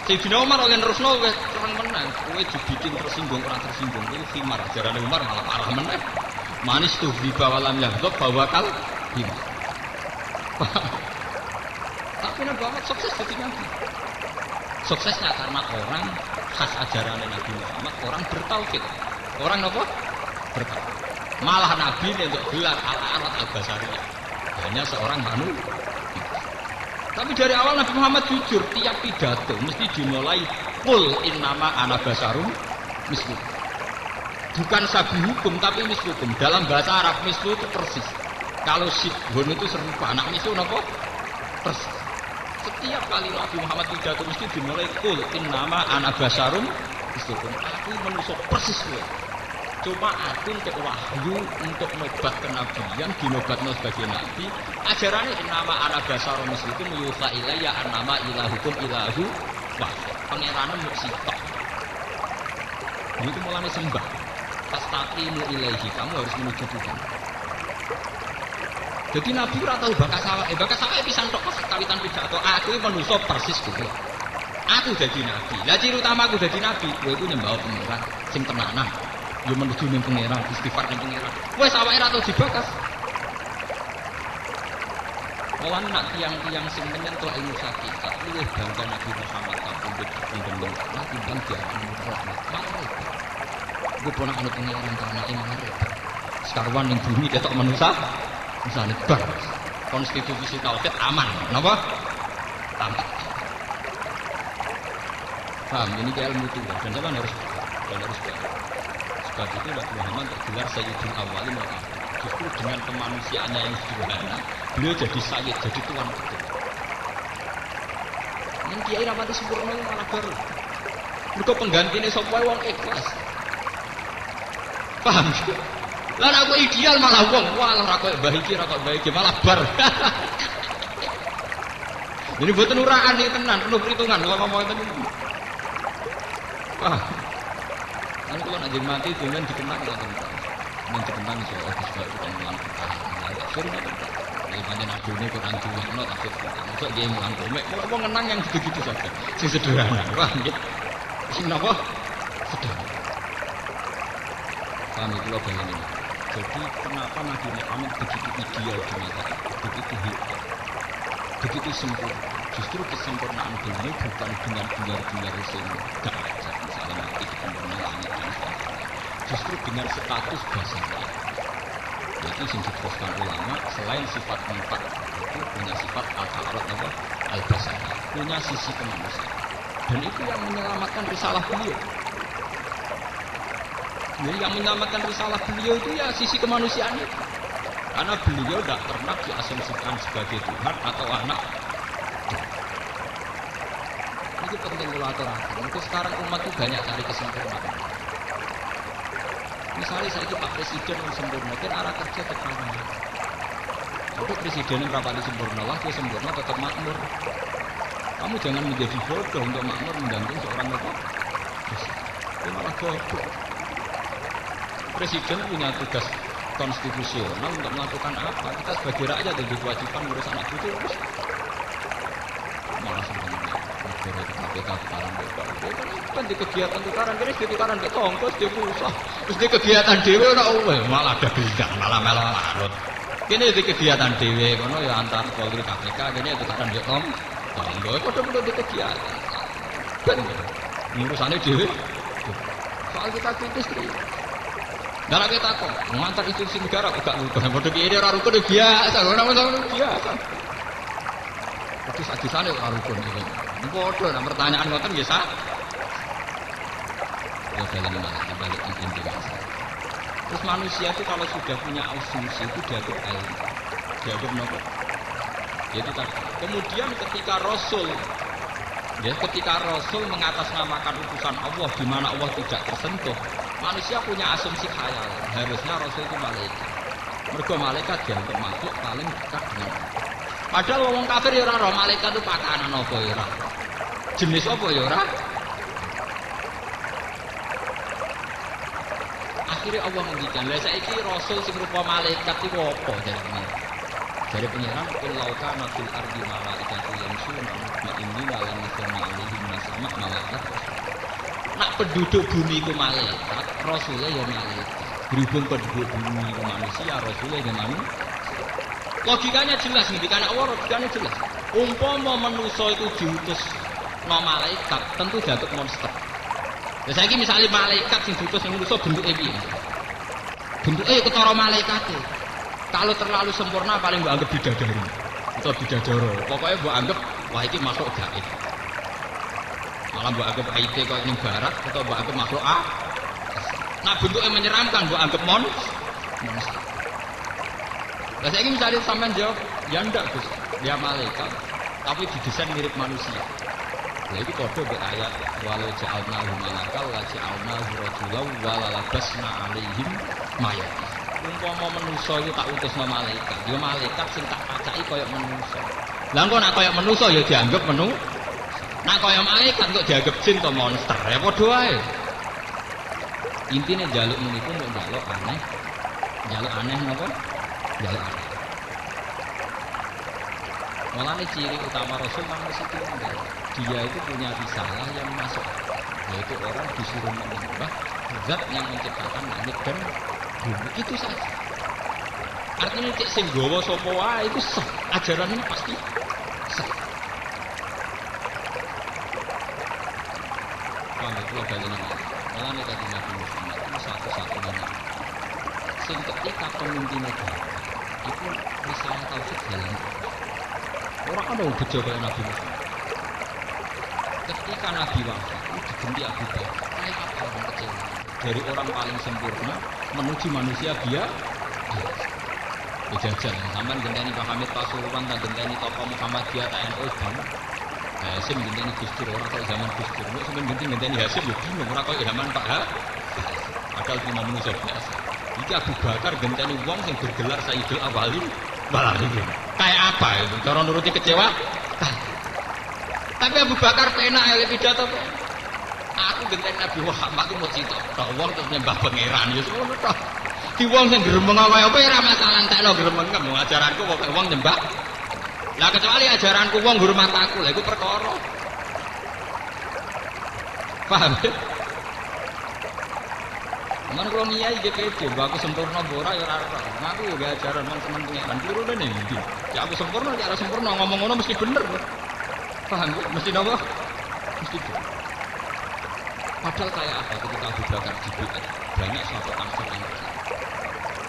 Sayyidina Umar oleh terusno wis terang menang, kowe dibikin tersinggung orang tersinggung itu khimar ajarannya Umar malah parah menang. Manis tuh di bawah lam yahdab bawa kal khimar. Tapi Nabi Muhammad sukses jadi nabi. Suksesnya karena orang khas ajarannya Nabi Muhammad orang bertauhid. Orang apa? Bertauhid. Malah Nabi untuk gelar al-arat al-basariyah hanya seorang manusia. Tapi dari awal Nabi Muhammad jujur tiap pidato mesti dimulai qul innama ana basarum mislukum. Bukan sabi hukum tapi mislukum. Dalam bahasa Arab mislu itu persis. Kalau sibhun itu serupa, anak mislu apa? Persis. Setiap kali Nabi Muhammad pidato mesti dimulai qul innama ana basarum mislukum. Aku manusia persis kowe. Cuma aku untuk wahyu, untuk nobat kenabian, dinobatno sebagai nabi. Ajarannya nama anak dasar muslim yusa ilayya annama ilahukum ilahu wahid. Pangerannya muksitok. Itu mulanya sembah. Fastaqimu ilaihi, kamu harus menuju Tuhan. Jadi nabi ora tau bakas sawah pisan tok kawitan pidato. Aku iki manusa persis kowe. Aku jadi nabi. Lah ciri utama aku jadi nabi, kowe iku nyembah pangeran sing tenanan. Yo menuju ning pangeran, istighfar ning pangeran. Wes awake ra tau dibakas. Kawan nak tiang-tiang sing menyentuh ilmu hakikat, luwih bangga Nabi Muhammad kapundhut pindhem Nabi bang diaran rahmat. Gue pernah anu pangeran karena iman repot. Sekarwan ning bumi ketok manusa, misale bar. konstitusi tauhid aman. Napa? Aman. Paham? Ini kayak ilmu tua dan zaman harus sebab itu Nabi Muhammad tergelar Sayyidul Awwalin wal Akhirin. Justru dengan kemanusiaannya yang sederhana, beliau jadi sayyid, jadi tuan betul. Yang kiai rapati sempurna malah baru. Mergo penggantine sapa wong ikhlas. Paham? Lah aku ideal malah wong, wah ora koyo mbah iki, ora koyo mbah iki malah bar. Jadi boten uraan iki tenan, penuh perhitungan kalau ngomong ngeten iki. Wah. Kan kula nek mati dengan dikenang ngoten. Men dikenang iso sebab itu mulang kita. Sering ngoten. Nek pancen adune Quran diulangno tafsir. Mosok nggih mulang komik, kok ngenang yang gitu-gitu saja. Sing sederhana. Wah, nggih. Sing napa? Sederhana. Kami kula bayangin ini. Jadi kenapa Nabi Muhammad begitu ideal di mata, begitu hebat, begitu sempurna? Justru kesempurnaan beliau bukan dengan gelar-gelar yang gak aja, misalnya mati di sempurna langit dan sebagainya. Justru dengan status basarnya. Yaitu yang diteruskan ulama selain sifat empat itu punya sifat al-ta'arud al-basar, punya sisi kemanusiaan. Dan itu yang menyelamatkan risalah beliau. Yang menyelamatkan risalah beliau itu ya sisi kemanusiaan itu. Karena beliau tidak pernah diasumsikan sebagai Tuhan atau anak. Itu penting kalau aturakan. Itu sekarang umat itu banyak cari kesempurnaan. Misalnya saya itu Pak Presiden yang sempurna, kan arah kerja tetap Untuk presiden yang rapati sempurna lah, dia sempurna tetap makmur. Kamu jangan menjadi bodoh untuk makmur menggantung seorang apa? Itu malah bodoh. Presiden punya tugas konstitusional untuk melakukan apa? Kita sebagai rakyat ada kewajiban ngurus anak cucu. Malah sebenarnya negara itu KPK tukaran bebas. Kan di kegiatan tukaran, kira di tukaran ke tongkos, di pusat. Terus di kegiatan dewe malah ada bidang, malah larut. Kini di kegiatan dewe, kono ya antar Polri KPK, kini tukaran di tongkos. Kode-kode di kegiatan. Dan urusannya dewe. Soal kita kritis nih. Dalam kita kok mengantar institusi negara agak rukun. Bodoh kiri orang rukun biasa, orang biasa. Terus adisane orang rukun itu. Bodoh, nah pertanyaan ngoten biasa. Ya jalan mana balik inti masalah. Terus manusia itu kalau sudah punya asumsi itu dianggap ilmu, dianggap nopo. Itu tadi. Kemudian ketika Rasul mengatasnamakan utusan Allah di mana Allah tidak tersentuh, manusia punya asumsi khayal. Harusnya Rasul itu malaikat. Mergo malaikat dianggap makhluk paling dekat dengan Allah. Padahal wong kafir ya ora malaikat itu pakanan apa ya ora. Jenis apa ya ora. Akhirnya Allah ngendikan, "Lah saiki Rasul sing rupa malaikat iku apa?" Dari pengiran kullau kana fil ardi malaikatu yamsuna mutmainnina lan nasama alaihim nasama malaikat. Nak penduduk bumi itu malaikat, Rasulnya ya malaikat. Berhubung penduduk bumi itu manusia, Rasulnya ya manusia. Logikanya jelas nih, karena Allah logikanya jelas. Umpama manusia itu diutus no malaikat, tentu dianggap monster. Ya saiki misalnya malaikat sing diutus ning manusia bentuke piye? Bentuke ketara malaikate. Kalau terlalu sempurna paling mbok anggap bidadari atau bidadara. Pokoknya mbok anggap wah iki makhluk gaib. Malah mbok anggap IT kok ning barat atau mbok anggap makhluk Nah bentuknya menyeramkan mbok anggap monster. Lah saiki misalnya sampean jawab, ya ndak Gus, dia malaikat tapi didesain mirip manusia. Lah iki padha mbek ayat walau ja'alnahu malakal la ja'alnahu rajulan wa la labasna 'alaihim mayat. Umpama manusa iku tak utusno malaikat, ya malaikat sing tak pacaki kaya manusa. Lah engko nek kaya manusa ya dianggap manusa. Nek kaya malaikat kok dianggap jin atau monster, ya padha wae. Intine njaluk niku mbok njaluk aneh. Njaluk aneh napa? Njaluk aneh. Mulane ciri utama Rasul memang situ dia itu punya risalah yang masuk, yaitu orang disuruh menyembah zat yang menciptakan langit dan bumi. Itu saja. Artinya cek sing gawa sapa wae itu sah. Ajaran ini pasti sah. Kalau itu bagaimana? Mulane tadi Nabi Muhammad itu satu-satunya sing ketika pemimpin negara Itu risalah tauhid jalan. Orang ada bejo kaya Nabi Musa. Ketika Nabi wafat, itu diganti Abu Bakar. Kayak apa orang kecewa? Dari orang paling sempurna menuju manusia biasa. Jajal, sampean genteni Pak Hamid Pasuruan, tak genteni tokoh Muhammadiyah, tak NU bang. Hasim genteni Gus Dur, orang kok zaman Gus Dur. Nek sampean genteni Hasim ya bingung, orang kok zaman Pak Ha. Padahal cuma manusia biasa. Iki Abu Bakar genteni wong sing bergelar Sayyidul Awwalin wal Akhirin. Kayak apa itu? Cara nuruti kecewa? Tapi Abu Bakar penak ya pidato. Aku genteni Nabi Muhammad ku mau cita. Tok wong terus nyembah pangeran ya ngono tok. Di wong sing gremeng kaya apa ora masalah entekno gremeng ajaranku wong nyembah. Lah kecuali ajaranku wong hormat aku, lha iku perkara. Paham? Aman kalau ngiyai iki pede, aku sempurna ora ya ora ora. Aku yo gak ajaran men temen pengeran klirune ning ndi. Ya aku sempurna, ya ora sempurna ngomong ngono mesti bener. Paham? Mesti napa? Mesti bener. Padahal kayak apa ketika Abu Bakar dibuat banyak sahabat Ansar yang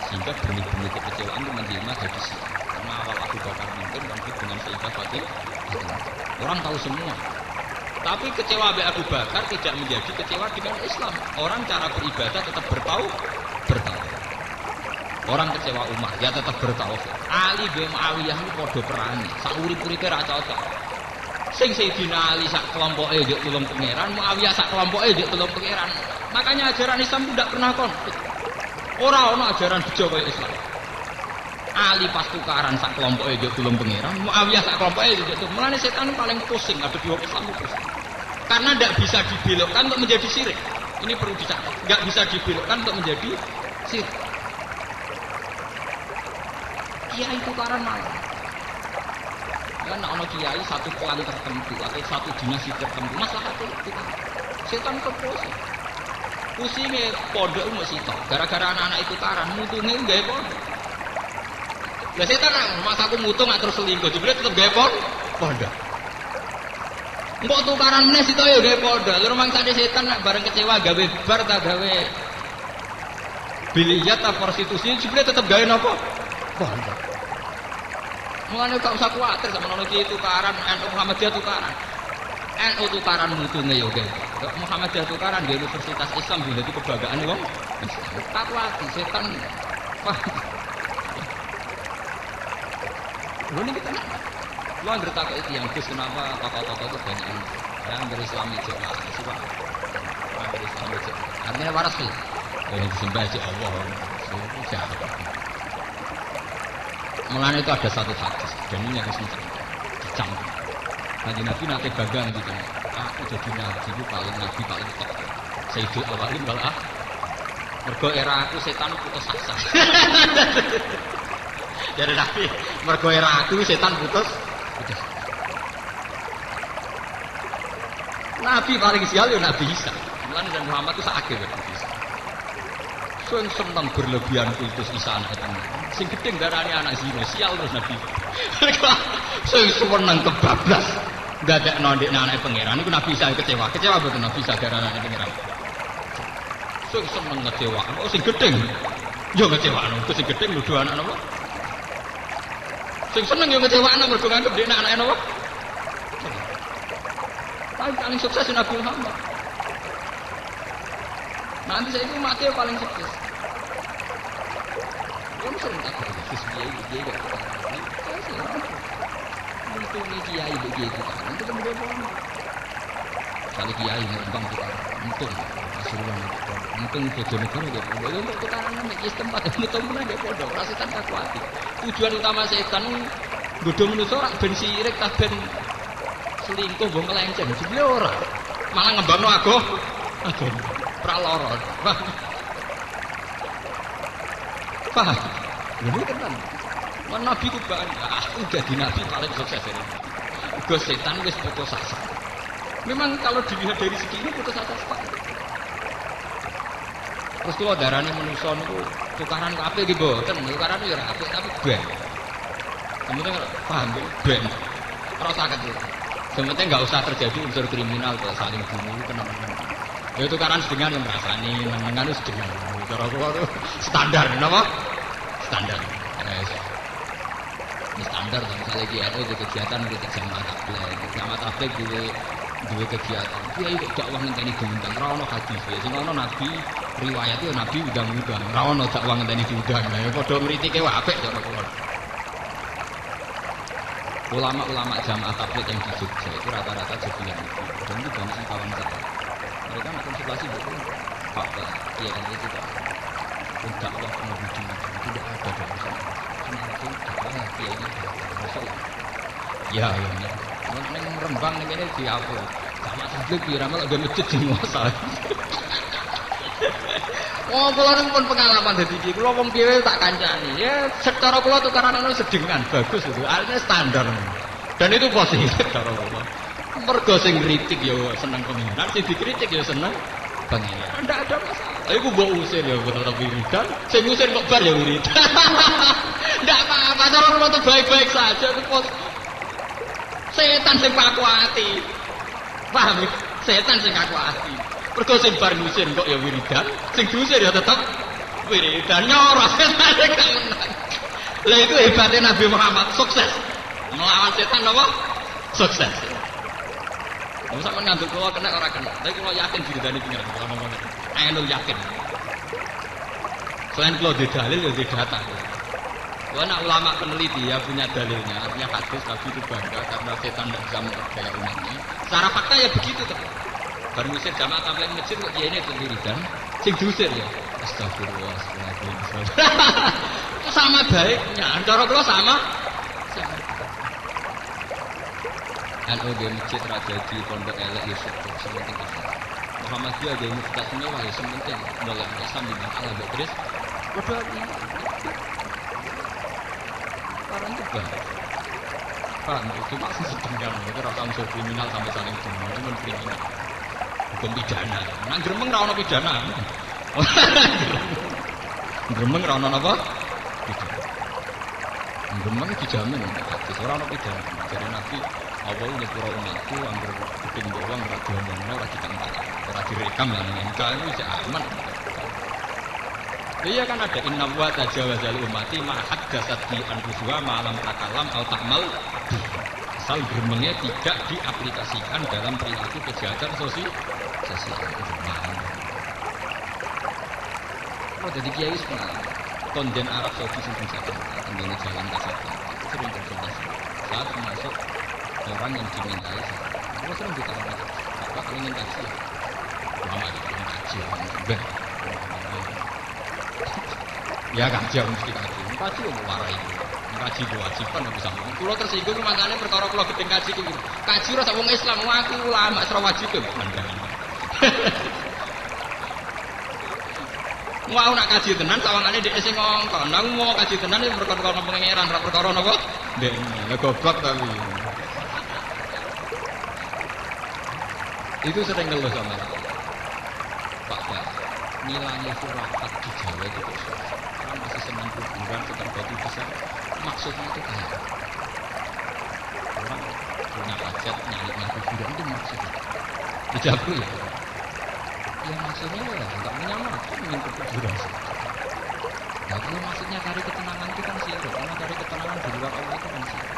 sehingga benih-benih kekecewaan itu menjelma jadi sih. Karena awal Abu Bakar mungkin konflik dengan Sayyidah Fatimah. Orang tahu semua. Tapi kecewa Abu Bakar tidak menjadi kecewa dengan Islam. Orang cara beribadah tetap bertauhid. Orang kecewa Umar ya tetap bertauhid. Ali bin Muawiyah itu podo perangi. Saurip-uripe ra cocok. Sing Sayyidina Ali sak kelompoke njuk tulung pangeran, Muawiyah sak kelompoke njuk tulung pangeran. Makanya ajaran Islam tidak pernah konflik. Ora ana ajaran bejo kaya Islam. Ali pas tukaran sak kelompoke njuk tulung pangeran, Muawiyah sak kelompoke njuk tulung. Mulane setan paling pusing ada di Islam itu. Karena tidak bisa dibelokkan untuk menjadi syirik. Ini perlu dicatat. Tidak bisa dibelokkan untuk menjadi syirik. Kiai tukaran malah. Kan ana kiai satu klan tertentu atau satu dinasti tertentu masalah itu. Setan kepusing. Pusingnya pondok mau sitok. Gara-gara anak-anak itu tukaran, mutunge gawe pondok. Lah setan masa aku mutung terus selingkuh, jebule tetep gawe pondok. Engkau tukaran meneh sitok ya gawe pondok. Lha mangsane setan nek bareng kecewa gawe bar ta gawe biliat ta prostitusi jebule tetep gawe napa? Pondok. Mulane gak usah kuwatir sama ono iki tukaran NU Muhammadiyah tukaran. NU tukaran mutunge ya gawe. Muhammadiyah tukaran di Universitas Islam dadi kebanggaan wong. Tak kuwatir setan. Wah. Lho niki tenan. Lu anggere takok iki yang Gus kenapa tokoh-tokoh itu banyak yang berislam itu lah. Coba. Yang berislam itu. Artinya waras sih. Yang disembah aja Allah. Siapa? Mulanya itu ada satu hadis dan ini yang harus dicampur. Nabi nanti bangga gitu. Aku jadi nabi itu nabi paling top. Sayyidul Awwalin wal Akhirin. Mergo era aku setan putus asa. Jadi nabi, mergo era aku setan putus. Nabi paling sial ya Nabi Isa. Mulane dan Muhammad itu sakit Nabi Isa. Sing seneng berlebihan kultus Isa anak itu. Sing gedeng darane anak zina, sial terus Nabi. Sing seneng kebablas. Dadekno ndekne anak pangeran iku Nabi Isa kecewa. Kecewa betul Nabi Isa gara anak pangeran. Sing seneng ngecewa. Oh sing gedeng. Yo ngecewakno, sing gedeng nuduh anak napa? Sing seneng yo ngecewakno mergo nganggep dekne anake napa? Paling sukses Nabi Muhammad. Nanti saya itu mati paling sukses. Kamu sering tak sukses dia gak ketahuan. Saya sih itu nih kiai begitu. Nanti kemudian kali kiai ngembang kita, untung Pasuruan itu, untung Bojonegoro dia. Boleh untuk tukaran nih tempat untung mana dia bodoh. Rasikan tak kuat. Tujuan utama setan godhong manusa rak ben sirik tak ben selingkuh mbok melenceng jebule ora malah ngembangno ago pra lara paham lho tenan Nabi ku banyak aku jadi nabi paling sukses ini uga setan wis putus asa memang kalau dilihat dari segi ini putus asa sekali terus kalau darahnya manusia itu tukaran kabeh iki mboten tukaran ya ora apik tapi ben kemudian paham ben ora sakit itu sebenarnya nggak usah terjadi unsur kriminal kalau saling bunuh kenapa? Ya itu karena sedengan yang merasani, nengan itu sedengan. Cara aku itu standar, kenapa? Standar. standar kan misalnya GNU di kegiatan kritik jamaah tabligh duwe kegiatan kiai kok dakwah ngenteni diundang ra ono hadis ya sing ono nabi riwayat itu nabi undang-undang ra ono dakwah ngenteni diundang lah ya padha ngritike wae apik cara kula ulama-ulama jamaah tabligh yang di Jogja itu rata-rata jebilan itu dan itu banyak kawan saya mereka konsultasi betul Pak iya kan itu Pak dakwah nabi itu tidak ada dari sana langsung dakwah kiainya masuk ya neng Rembang neng ini di apa jamaah tabligh kira malah udah masjid di Mosal oh kula pun pengalaman dadi iki kula wong dhewe tak kancani ya secara kula tukaran ono sedengan bagus itu artinya standar dan itu positif cara kula mergo sing kritik ya seneng pengiran sing dikritik ya seneng pengiran ndak ada masalah iku mbok usir ya tetep wiridan sing usir kok bar ya wiridan ndak apa-apa cara kula tuh baik-baik saja itu setan sing pakuati paham setan sing pakuati mergo sing bar ngusir kok ya wiridan sing diusir ya tetep wiridan nyoros setan gak menang lah itu hebatnya Nabi Muhammad sukses melawan setan apa? Sukses kamu sama ngantuk kula kena ora kena tapi kula yakin diridani pengiran kula ngomong anu yakin selain kula di dalil ya di data karena ulama peneliti ya punya dalilnya artinya hadis Nabi itu bangga karena setan tidak bisa memperdaya umatnya secara fakta ya begitu tuh baru ngusir jamaah tabligh masjid kok dia ini wiridan sing diusir ya astagfirullah itu sama baiknya cara kula sama NU di masjid raja di pondok elek Yusuf sementing akhlak Muhammadiyah di muftas mewah ya sementing dalam Islam di Allah Beatrice padha orang juga paham itu masih sedengkan itu rasa unsur kriminal sampai saling bunuh itu kan kriminal hukum pidana nang gremeng ra ono pidana gremeng ra ono apa gremeng dijamin hadis ora ono pidana jare Nabi apa ini pura umatku anggur kuping bawang ora diomongno ora ditangkap ora direkam lah ning itu bisa aman. Iya kan ada inna wa tajawaza li ummati ma haddatsat bi anfusuha ma lam takalam atau ta'mal asal gremengnya tidak diaplikasikan dalam perilaku kejahatan sosial. Oh jadi kiai sebenarnya konjen Arab Saudi sing jalan tengene jalan Kasablanca sering konsultasi saat masuk orang yang dimintai saya sering ditanya Bapak ingin kaji ya? Lama ingin kaji ya kaji mesti kaji yang mewarai kaji kewajiban yang bisa kalau tersinggung makanya perkara kalau gedeng kaji itu kaji rasa wong Islam aku ulama serah wajib itu mau nak kaji tenan sawangannya di sing ngongkon aku mau kaji tenan ini perkara pengeran perkara apa? Dek goblok tapi itu sering ngeluh sama Pak nilainya surakat di Jawa itu kan masih senang kuburan tukang batu besar maksudnya itu kayak orang punya hajat nyari kuburan itu maksudnya dijawab ya maksudnya ya nggak menyamar ingin ke kuburan nah kalau maksudnya cari ketenangan itu kan sirik karena cari ketenangan di luar Allah itu kan sirik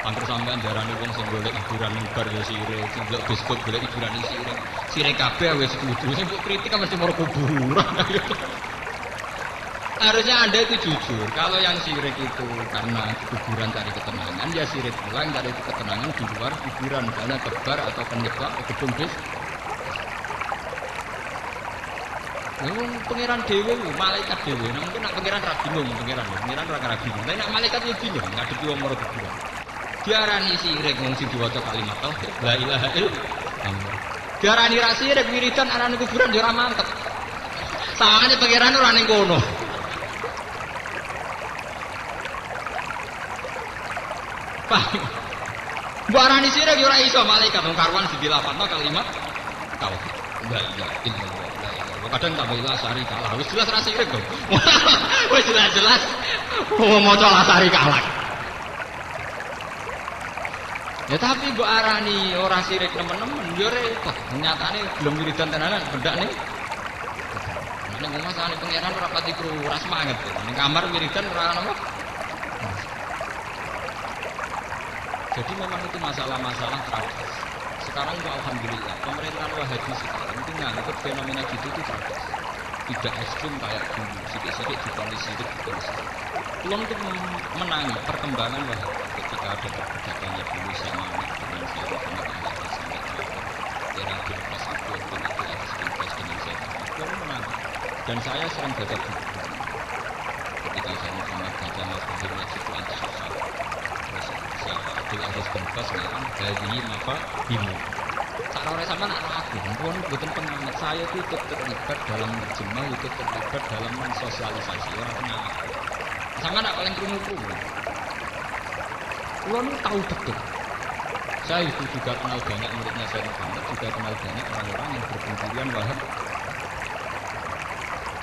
hampir sampean darani wong sing golek hiburan ning bar ya sirik sing golek diskot golek hiburan sirik sirik kabeh wis setuju sing mbok kritik kan mesti mau kuburan harusnya Anda itu jujur kalau yang sirik itu karena kuburan cari ketenangan ya sirik pula yang cari ketenangan di luar kuburan misalnya ke bar atau ke nikah ke gedung bis pengiran dewe, malaikat dewe. Nah, mungkin nak pengiran ra bingung, pengiran ra bingung. Tapi nak malaikat yo bingung, ngadepi wong mara kuburan. Diarani sirik wong sing diwaca kalimat tauhid, la ilaha illallah. Diarani ra sirik wiridan arane kuburan yo ora mantep. Sawangane pengiran ora ning kono. Paham? Mbok arani sirik yo ora iso malaikat wong karuan dilapatno kalimat tauhid. La ilaha illallah. Kadang tak bela sari kalah, wis jelas rasa sirik kok. Wis jelas maca lasari kalah. Ya tapi mbok arani ora sirik nemen-nemen yo repot. Nyatane belum wiridan tenanan bendak ning. Ning omah sane pangeran ora pati kru, ora semangat. Ning kamar wiridan ora ono apa. Jadi memang itu masalah-masalah tragis. Sekarang itu alhamdulillah pemerintahan Wahabi sekarang itu nganggep fenomena gitu itu tragis. Tidak ekstrim kayak dulu, sidik-sidik diponis sidik diponis. Belum untuk menangi perkembangan Wahabi ketika ada perbudakannya dulu sama dengan saya Muhammad Ali sampai terakhir era Bilpres itu Abdul Aziz Bilpres dengan saya belum menangi. Dan saya sering baca buku ketika saya Muhammad Gajah Mas Bahir Najib itu anti sosial. Terus siapa Abdul Aziz Bilpres ngarang dari apa himu. Saat sama anak aku, pun bukan pengamat saya itu ikut terlibat dalam terjemah, ikut terlibat dalam mensosialisasi orang kenal. Sama anak paling kerumuh. Kulon tahu betul. Saya itu juga kenal banyak muridnya saya Muhammad, juga kenal banyak orang-orang yang berpendirian Wahab.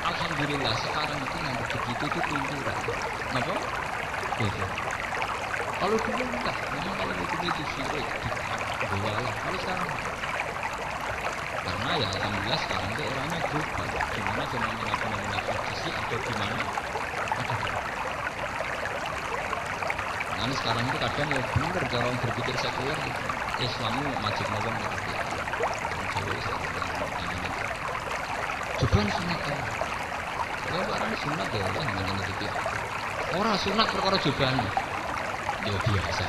Alhamdulillah sekarang itu yang begitu itu kultural. Kenapa? Itu. Kalau dulu enggak, memang kalau itu syirik, bid'ah, kalau sekarang karena ya alhamdulillah sekarang itu orangnya global, dimana fenomena-fenomena tradisi ada di mana ada. Nah sekarang itu kadang ya bener orang berpikir sekuler Islamu majib nawang gitu. Coba sunat kan? Ya orang sunat ya orang yang dipikir. Orang sunat perkara cobaan. Ya biasa.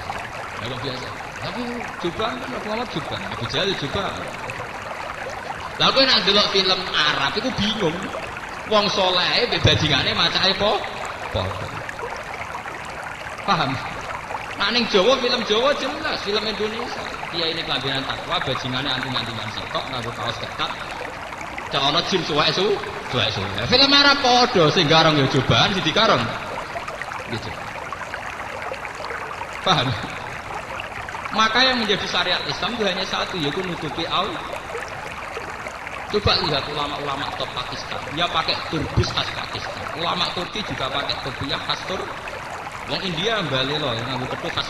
Ya biasa. Tapi cobaan kan Muhammad cobaan. Abu Jahal cobaan. Lah kowe nek ndelok film Arab iku bingung. Wong saleh bajingane macake padha. Paham? Nah ning Jawa film Jawa jelas, film Indonesia. Kiai ini kelambinan takwa bajingane anting-antingan sitok nganggo kaos ketat. Cak ana jin suwek-suwek. Film Arab padha sing garong ya cobaan sing dikarong. Gitu. Paham? Maka yang menjadi syariat Islam itu hanya satu, yaitu nutupi aurat. Coba lihat ulama-ulama top Pakistan, dia pakai turbus khas Pakistan. Ulama Turki juga pakai topiah khas Tur. Wong India balik loh, yang nganggo ketu khas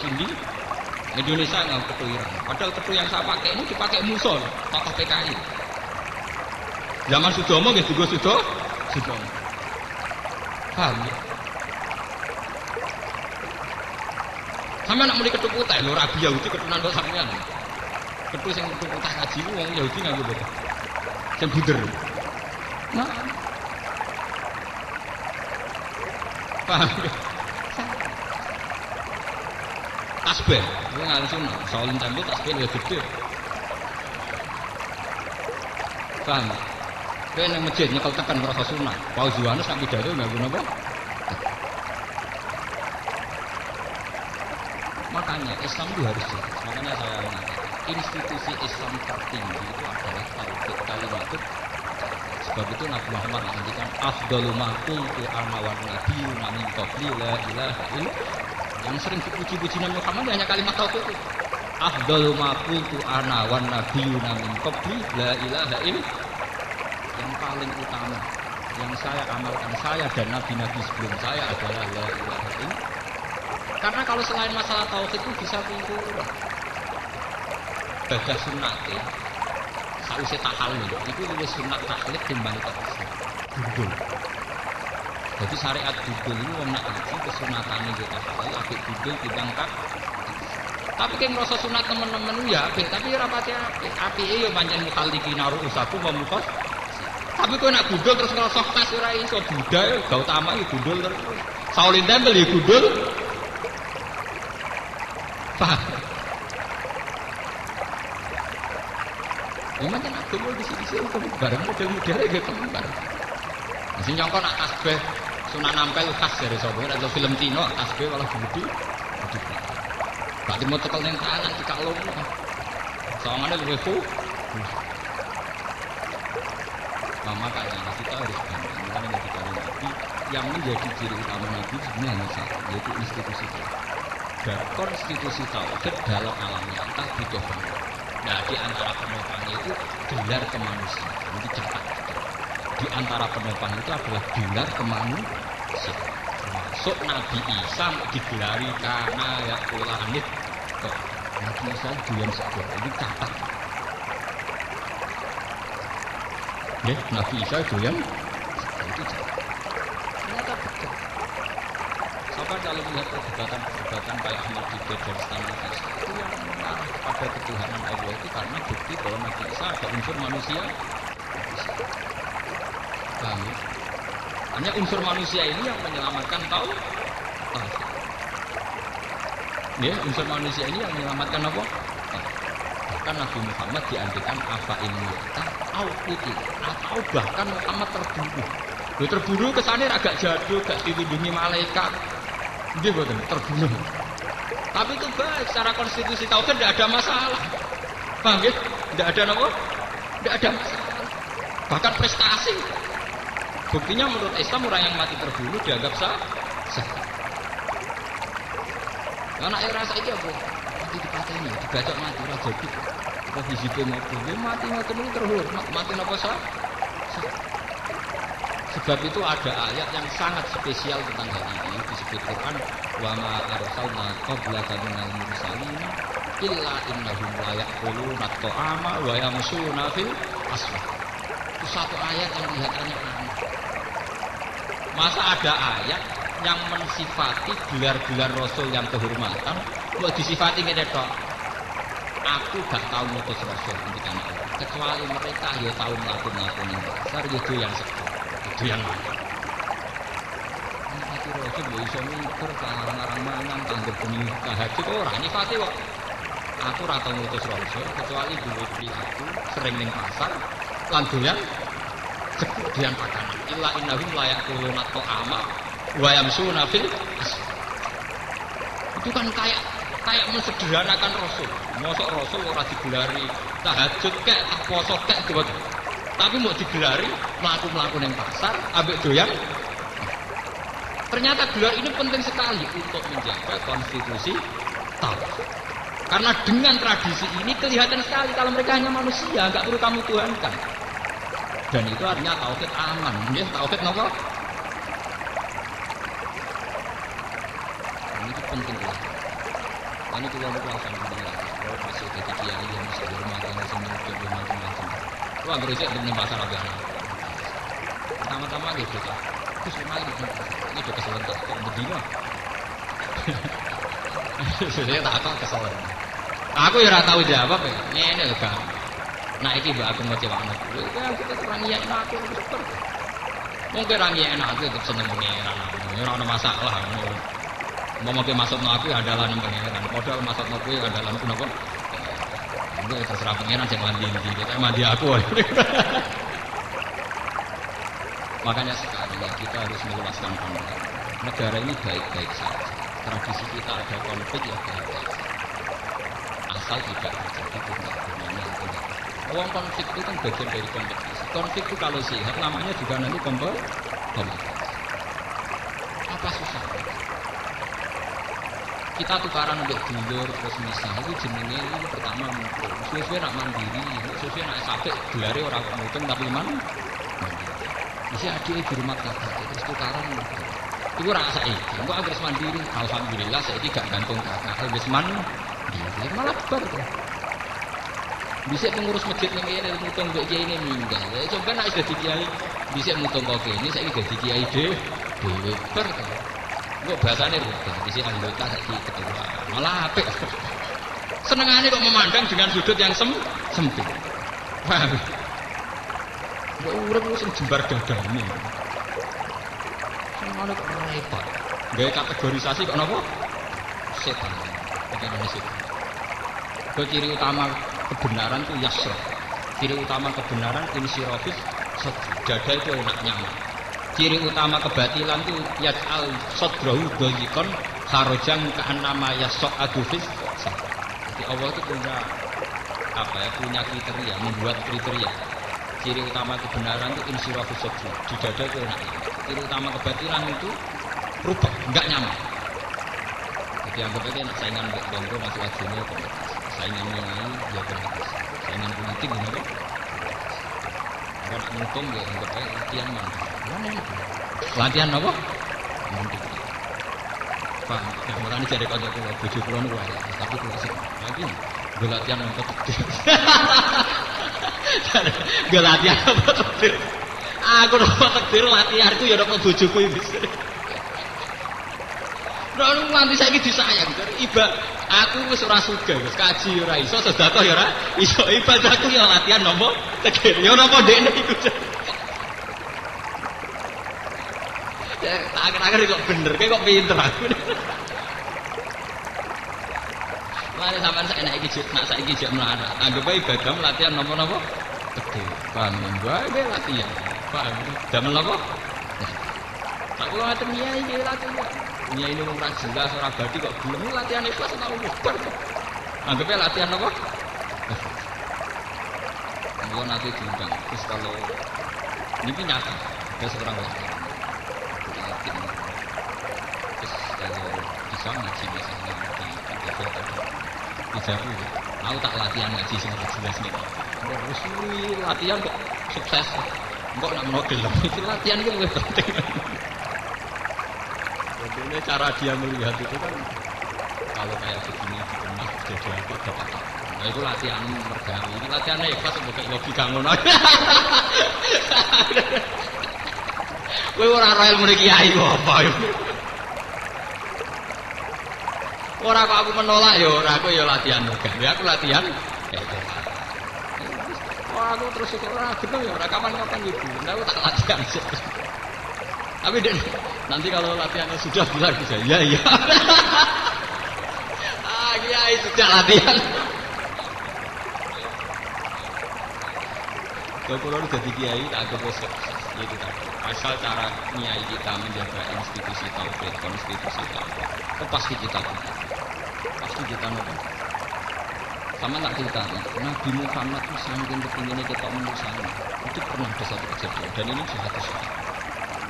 Indonesia nganggo ketu Iran. Padahal ketu yang saya pakai ini dipakai Musul, tokoh PKI. Zaman Sudomo nggih juga Sudomo. Paham ya? Sama nak mulai ketu putih lho, Rabi Yahudi ketunan kok sampeyan. Ketu sing ketu putih kaji wong Yahudi nganggo betul. Sing bunder. Nah. Paham. Tasbih, kuwi langsung Shaolin Temple tasbih luwih gede. Paham. Kowe nang masjid nyekel tekan ngrasa sunah. Paus Yohanes sak pidato nganggo napa? Makanya Islam itu harus jelas. Makanya saya mengatakan institusi Islam tertinggi itu adalah tauhid kalimatut. Sebab itu Nabi Muhammad mengatakan afdalu ma qultu ana wan nabiyyuna min qabli la ilaha illallah. Yang sering dipuji-puji Nabi Muhammad hanya kalimat tauhid itu. Afdalu ma qultu ana wan nabiyyuna min qabli la ilaha illallah. Yang paling utama yang saya amalkan saya dan nabi-nabi sebelum saya adalah la ilaha illallah. Karena kalau selain masalah tauhid itu bisa kultur. Bagas sunate sausé tahalul itu luwih sunat tahlil timbang tafsir. Dudul. Jadi syariat dudul ini wong nak ngaji kesunatane yo tahalul apik dudul timbang tak. Tapi kan rasa sunat teman-teman ya apik, tapi ora pati apik. Apike yo pancen mukhallikina ru'usaku wa muqas. Tapi kowe nak gundul terus ngrasa khas ora iso budaya gak utama yo gundul terus. Shaolin Temple yo gundul. Paham? Memang kan agama di sini kembar, model-modelnya gak kembar. Mesti nyongkok nak tasbih Sunan Ampel khas dari Sobo, atau film Tino tasbih malah gede. Berarti mau tekel neng tangan di kalung. Soalnya lebih full. Makanya kita harus bangga dengan Nabi yang menjadi ciri utama Nabi sebenarnya hanya satu, yaitu institusi tauhid. Dan konstitusi tauhid dalam alam nyata butuh penopang. Nah di antara penopangnya itu gelar kemanusiaan. Ini catat. Di antara penopang itu adalah gelar kemanusiaan. Termasuk Nabi Isa digelari karena ya ulanit. Nabi Isa doyan sebuah ini catat. Ya, Nabi Isa doyan itu catat. Ternyata betul. Sahabat kalau melihat perdebatan kayak Ahmad Didat dan Stanley Fischer, ketuhanan Allah itu karena bukti bahwa Nabi Isa ada unsur manusia. Paham ya? Hanya unsur manusia ini yang menyelamatkan tauhid. Ya, unsur manusia ini yang menyelamatkan apa? Bahkan Nabi Muhammad diandikan apa ini? Au kuti, atau bahkan Muhammad terbunuh. Terbunuh kesannya agak jadul, agak dilindungi malaikat. Dia betul terbunuh. Tapi itu baik secara konstitusi tauhid tidak ada masalah. Paham ya? Tidak ada apa? Tidak ada masalah. Bahkan prestasi. Buktinya menurut Islam orang yang mati terbunuh dianggap sah. Karena rasa itu apa? Mati dipateni, dibacok mati ora jadi. Apa hizibé mobil, dia mati ngoten niku terhormat, mati napa sah? Sebab itu ada ayat yang sangat spesial tentang hal ini disebut Quran wa ma arsalna qablaka minal mursalin illa innahum la yaquluna at-ta'ama wa yamshuna fil aswaq. Itu satu ayat yang kelihatannya aneh. Masa ada ayat yang mensifati gelar-gelar Rasul yang kehormatan kok disifati ngene tok. Aku gak tahu ngutus Rasul ketika kecuali mereka ya tahu melakukan yang besar itu yang sekali. Itu yang mana? Ini Rasul ya iso mikir karang-karang mangan kanggo bengi tahajud ora nyifati kok. Aku ora tau ngutus Rasul kecuali dulu aku sering ning pasar lan doyan doyan pakanan. Illa innahum la yaquluna ta'ama wa yamsuna fil aswaq. Itu kan kayak mensederhanakan Rasul. Mosok Rasul ora digelari tahajud kek, puasa kek gitu. Tapi mau digelari mlaku-mlaku ning pasar ambek doyan. Ternyata gelar ini penting sekali untuk menjaga konstitusi tauhid. Karena dengan tradisi ini kelihatan sekali kalau mereka hanya manusia, enggak perlu kamu tuhankan. Dan itu artinya tauhid aman. Nggih, tauhid napa? Ini penting banget. Ini keluar alhamdulillah. Kalau masih jadi kiai yang bisa dihormati semua ke macam-macam. Wah, berisik dengan bahasa Arab. Pertama-tama gitu kan. Terus kemarin ini udah kesel kok begini. Saya tak tahu kesel. Aku ya ora tahu jawab ya. Ngene lho, Kang. Nah iki mbak aku mau cewakno. Ya kita kurang iya aku super. Mungkin orang iya aku tetep seneng pengeran. Ora ono masalah ngono. Mau masuk aku adalah nang pengeran. Modal masuk aku adalah napa? Gue terserah pengeran sing mandi iki. Kita mandi aku. Makanya sekarang ya, kita harus meluaskan pandangan. Negara ini baik-baik saja. Tradisi kita ada konflik ya baik-baik saja. Asal tidak terjadi tindak-tindakan yang tidak. Uang konflik itu kan bagian dari kompetisi. Konflik itu kalau sehat namanya juga nanti kompetisi. Apa susah? Kita tukaran untuk dulur terus misah itu jenenge ini pertama mutu. Sesuai nak mandiri, sesuai nak sakit gelare orang mutung tapi mandiri. Bisa adik di rumah kakak terus tukaran mutu. Itu rasa iki. Engko harus mandiri. Alhamdulillah saya gak gantung kakak. Harus mandiri malah bar. Bisa pengurus masjid ning kene mutung mbek kiai ini minggal. Ya coba nek dadi kiai bisa mutung kok kene saiki dadi kiai dhewe bar. Kok bahasane rubah, isi anggota saiki ketua. Malah apik. Senengane kok memandang dengan sudut yang sempit. Paham? Kok urip sing jembar dadane. Senengane kok repot. Gawe kategorisasi kok napa? Setan. Pikiran setan. Ciri utama kebenaran itu yasra. Ciri utama kebenaran insirofis sadri. Dada itu enak nyaman. Ciri utama kebatilan itu yaj'al sadrahu dhayiqan kharajan ka'annama yas'adu fis. Jadi Allah itu punya punya kriteria, membuat kriteria. Ciri utama kebenaran itu insirafus sadri. Di dada itu enak. Ciri utama kebatilan itu rubah, enggak nyaman. Jadi anggap aja nak saingan mbek bangko masuk ajine kok. Saingan nyai ya kompetisi. Saingan politik ngono. Kalau untung ya anggap aja latihan mana? Latihan apa? Muntik. Pak, kemudian cari kau jadi bojo kula niku wae. Tapi kula sih lagi gue latihan apa takdir. Gue latihan apa takdir. Aku dapat takdir latihan itu ya dapat bojoku iki. Ora nganti saiki disayang. Iba aku wis ora sugih, wis kaji ora iso, sedekah ya ora iso. Ibadahku ya latihan nopo tegir. Ya napa ndekne iku. Ya akhir-akhir kok bener, kok pinter aku. Mane sampean sak enak iki nak saiki jek melarat. Anggap ae ibadah latihan napa-napa tegir. Paham wae latihan. Paham. Damel napa? Aku ngaten nyai iki latihan. Nyai ini ora jelas ora badi kok gelem latihan ikhlas tau mubar. Anggape latihan apa? Engko nanti diundang. Terus kalau ini nyata, ada seorang lagi. Terus kalau bisa ngaji misalnya di foto. Dijamu. Aku tak latihan ngaji sing jelas nih. Wis latihan kok sukses. Engko nak model iki latihan iki luwih penting. Ini cara dia melihat itu kan kalau kayak begini di rumah jadi apa dapat. Nah itu latihan mergawi. Ini latihan ikhlas sebagai logika ngono. Kowe ora ora ilmu kiai kok apa itu. Ora kok aku menolak ya ora aku ya latihan mergawi. Aku latihan wah aku terus kok ora gelem ya ora kapan-kapan ibu. Nah aku tak latihan sih. Tapi nanti kalau latihannya sudah bilang bisa, ya. Kiai sudah latihan. Kalau jadi kiai, agak besar. Itu tadi. Asal cara kiai kita menjaga institusi tauhid, konstitusi tauhid, itu pasti kita punya. Pasti kita nopo. Sama tak cerita, Nabi Muhammad itu saking kepinginnya kita menusana. Itu pernah ada satu kejadian, dan ini di hati saya.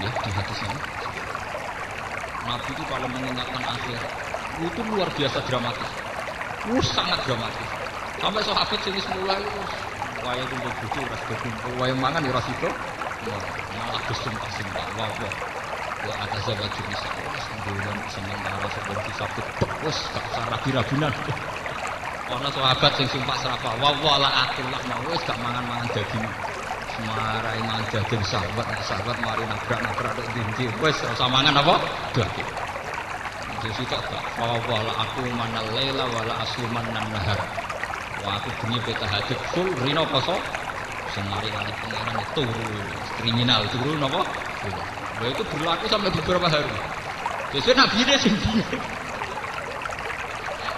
Ya, di hati saya. Nabi itu kalau mengingatkan akhir itu luar biasa dramatis. Sangat dramatis. Sampai sahabat sing wis mulai waya kumpul bojo ora sida kumpul, waya mangan ya ora sida. Malah sumpah. Wah. Wa atazabat bisa. Sebelum sementara sebelum disabut wis gak usah rabi-rabinan. Ana sahabat sing sumpah serapah, wala akullah mau wis gak mangan-mangan daging. Marai manjagin sahabat mari nabrak tok ndi wis ora mangan apa daging. Jadi tok gak wala aku manal laila wala asuman nahar. Wah aku bengi petahajud full rino poso semari kali pengiran itu kriminal turu napa? Wah itu berlaku sampai beberapa hari. Jadi Nabi ini sendiri.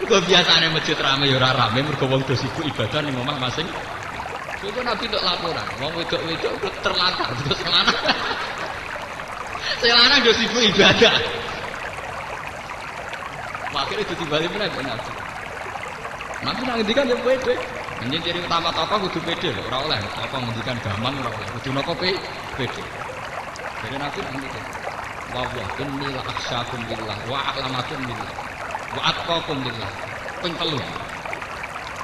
Kok biasane masjid rame ya ora rame mergo wong do sibuk ibadah ning omah masing. Itu Nabi untuk laporan, wong wedok-wedok terlantar terus lanang. Sing lanang yo sibuk ibadah. Akhirnya itu dibalik meneh Nabi. Nabi nang ngendikan yo pede. Nyen ciri utama tokoh kudu pede lho, ora oleh tokoh ngendikan gaman ora oleh. Kudu napa pede. Jadi Nabi ngendikan, "Wa inni la akhsyakum billah wa a'lamakum billah wa atqakum billah." Ping 3.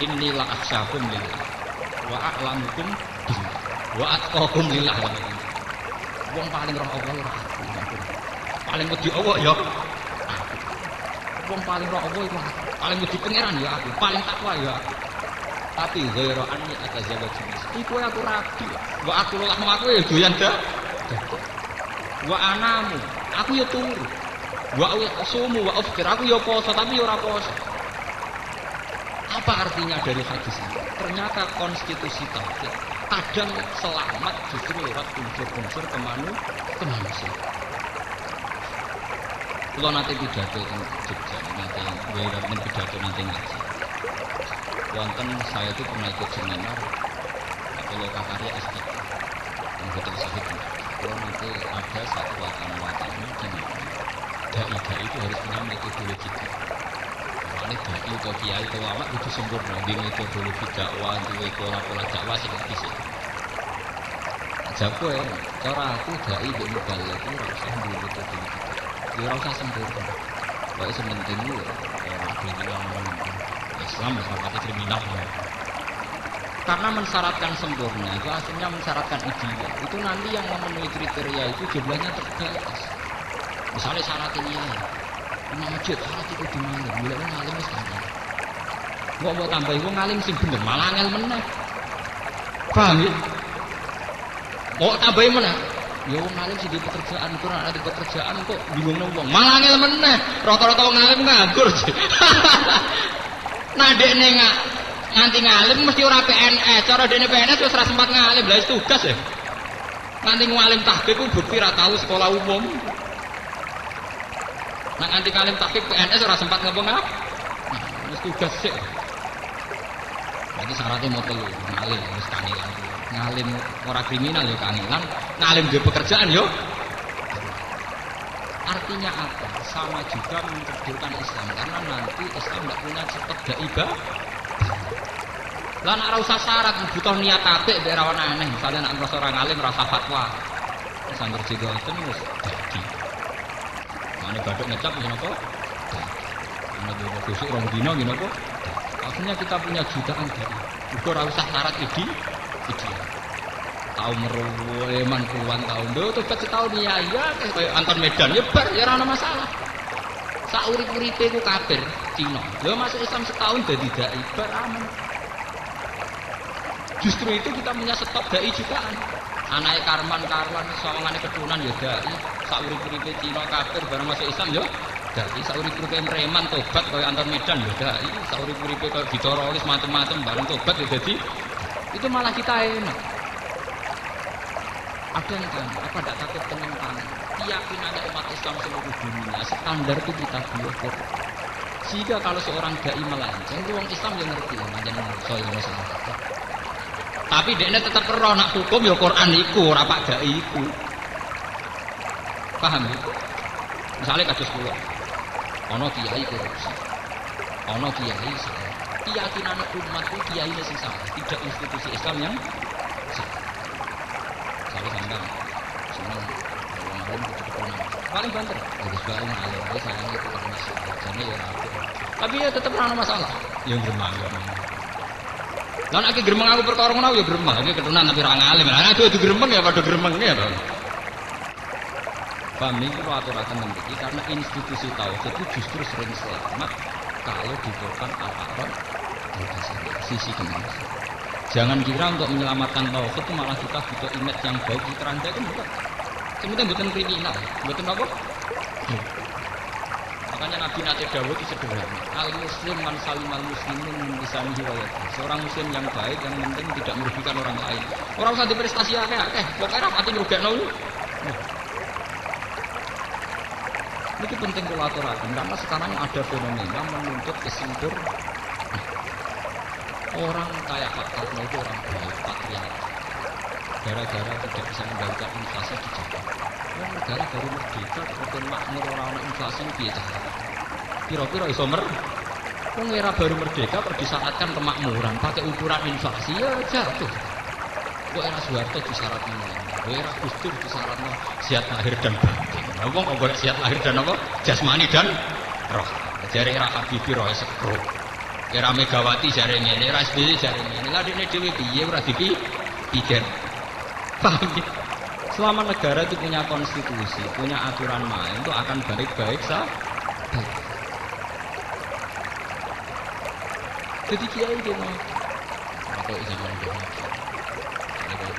Inni la akhsyakum billah wa a'lamukum billah wa atqakum lillah. Wong paling roh Allah ora aku. Paling wedi Allah ya. Wong paling roh Allah iku aku. Paling wedi pangeran ya aku. Paling takwa ya aku. Tapi ghairu anni atazawwaj. Iku aku rabi. Wa aku lah aku ya doyan dah. Wa anamu. Aku ya turu. Wa sumu wa aftir. Aku ya poso tapi ya ora poso. Apa artinya dari hadis ini? Ternyata konstitusi tauhid kadang selamat justru lewat unsur-unsur kemanusiaan. Kalau nanti pidato di Jogja, nanti pidato nanti ngaji. Wonten saya itu pernah ikut seminar kalau kakarya S3 yang betul sahih. Kalau nanti ada satu wacana di mana dai itu harus punya metodologi. Ini dai atau kiai atau ulama itu sempurna di metodologi dakwah, di pola-pola dakwah sing bisa. Jago ya, cara aku dai di mubalek itu rasa di metodologi. Ya rasa sempurna. Baik sementing itu orang kriminal Islam masyarakat kriminal. Karena mensyaratkan sempurna itu aslinya mensyaratkan ideal. Itu nanti yang memenuhi kriteria itu jumlahnya terbatas. Misalnya syarat ini ya. Imam masjid syarat itu di mana? Mulai ngalim wis kan. Kok mau tambahi wong ngalim sing bener malah angel meneh. Paham ya? Kok tambahi meneh? Ya wong alim sing di pekerjaan kok ora ada pekerjaan kok bingung wong. Malah ngel meneh. Rata-rata wong alim nganggur. Nah dekne nganti ngalim mesti ora PNS. Cara dekne PNS wis ora sempat ngalim, lha tugas ya. Nganti ngalim tahqiq ku bukti ra tau sekolah umum. Nah nganti ngalim tahqiq PNS ora sempat ngapa-ngapa. Nah, wis tugas sik. Jadi syaratnya mau telu, ngalim wis kangelan. Ngalim ora kriminal ya kangelan, ngalim di pekerjaan yo. Artinya apa? Sama juga memperjuangkan Islam karena nanti Islam tidak punya cepat ibadah. Lah nek ora usah syarat butuh niat apik mek ora aneh. Misalnya nek merasa ora ngalim rasa fatwa. Sangger jigoten wis dadi. Mane badhe ngecap wis napa? Ana dhewe kusuk rong dina ngene apa? Akhirnya kita punya jutaan dai. Uga ora usah syarat ideal. Tahu meruwe man puluhan tahun lho tobat setahun ya kayak Anton Medan ya bar ya ora ana masalah. Sak urip-uripe ku kafir Cina. Lho masuk Islam setahun dadi dai bar aman. Justru itu kita punya stok dai jutaan. Anake Karman sawangane keturunan ya dai. Sak urip-uripe Cina kafir bareng masuk Islam ya dai. Sak urip-uripe preman tobat kaya Anton Medan ya dai. Sak urip-uripe kaya ditorolis macam-macam bareng tobat ya dadi. Itu malah kita enak. Ada yang tanya, apa tidak takut penentangan? Keyakinannya umat Islam seluruh dunia, standar itu kita buat. Sehingga kalau seorang dai melenceng, orang Islam yang ngerti, jangan soal masalah. Tapi dia tetap perlu nak hukum ya Quran iku, rapak dai iku. Paham ya? Misalnya kasus kula, ono kiai korupsi, ono kiai salah. Keyakinannya umat itu kiai ini sing salah, tidak institusi Islam yang salah. Kalau sampai senang orang alim kecukupan paling banter harus bareng alim itu sayangnya itu karena jadi ya tapi ya tetap ada masalah yang geremang dan akhirnya geremang aku perkara ngono ya geremang akhirnya ketunan tapi orang alim nah itu geremang ya pada geremangnya ya paham ini kalau aturan memiliki karena institusi tauhid itu justru sering selamat kalau diberikan aparat sisi kemanusiaan. Jangan kira untuk menyelamatkan tauhid itu malah kita butuh image yang baik di keranda itu bukan. Sebenarnya bukan kriminal, bukan apa? Makanya Nabi Nabi Dawud itu sederhana. Al Muslim man salimal muslimin min lisanihi wa yadihi. Seorang Muslim yang baik yang penting tidak merugikan orang lain. Orang usah diprestasi akeh, pokoknya rapati ngrugekno. Ini penting kula aturaken karena sekarang ada fenomena menuntut kesempurnaan. Orang kayak Pak Karno itu orang baik, patriark. Gara-gara tidak bisa mengendalikan inflasi di Jakarta. Orang negara baru merdeka, kemudian makmur orang-orang inflasi biasa. Piro-piro iso Wong era baru merdeka disyaratkan kemakmuran, pakai ukuran inflasi ya jatuh. Kok era Soeharto disyaratkan, kok era Gus Dur disyaratkan sihat lahir dan batin. Nah, wong kok sihat lahir dan apa? Jasmani dan roh. Jare era Habibie roh sekro. Era Megawati jare ngene, era SBY jare ngene. Lah dekne dhewe piye ora dipikir. Paham ya? Selama negara itu punya konstitusi, punya aturan main, itu akan baik-baik saja. Jadi kiai dia mau rokok zaman dulu,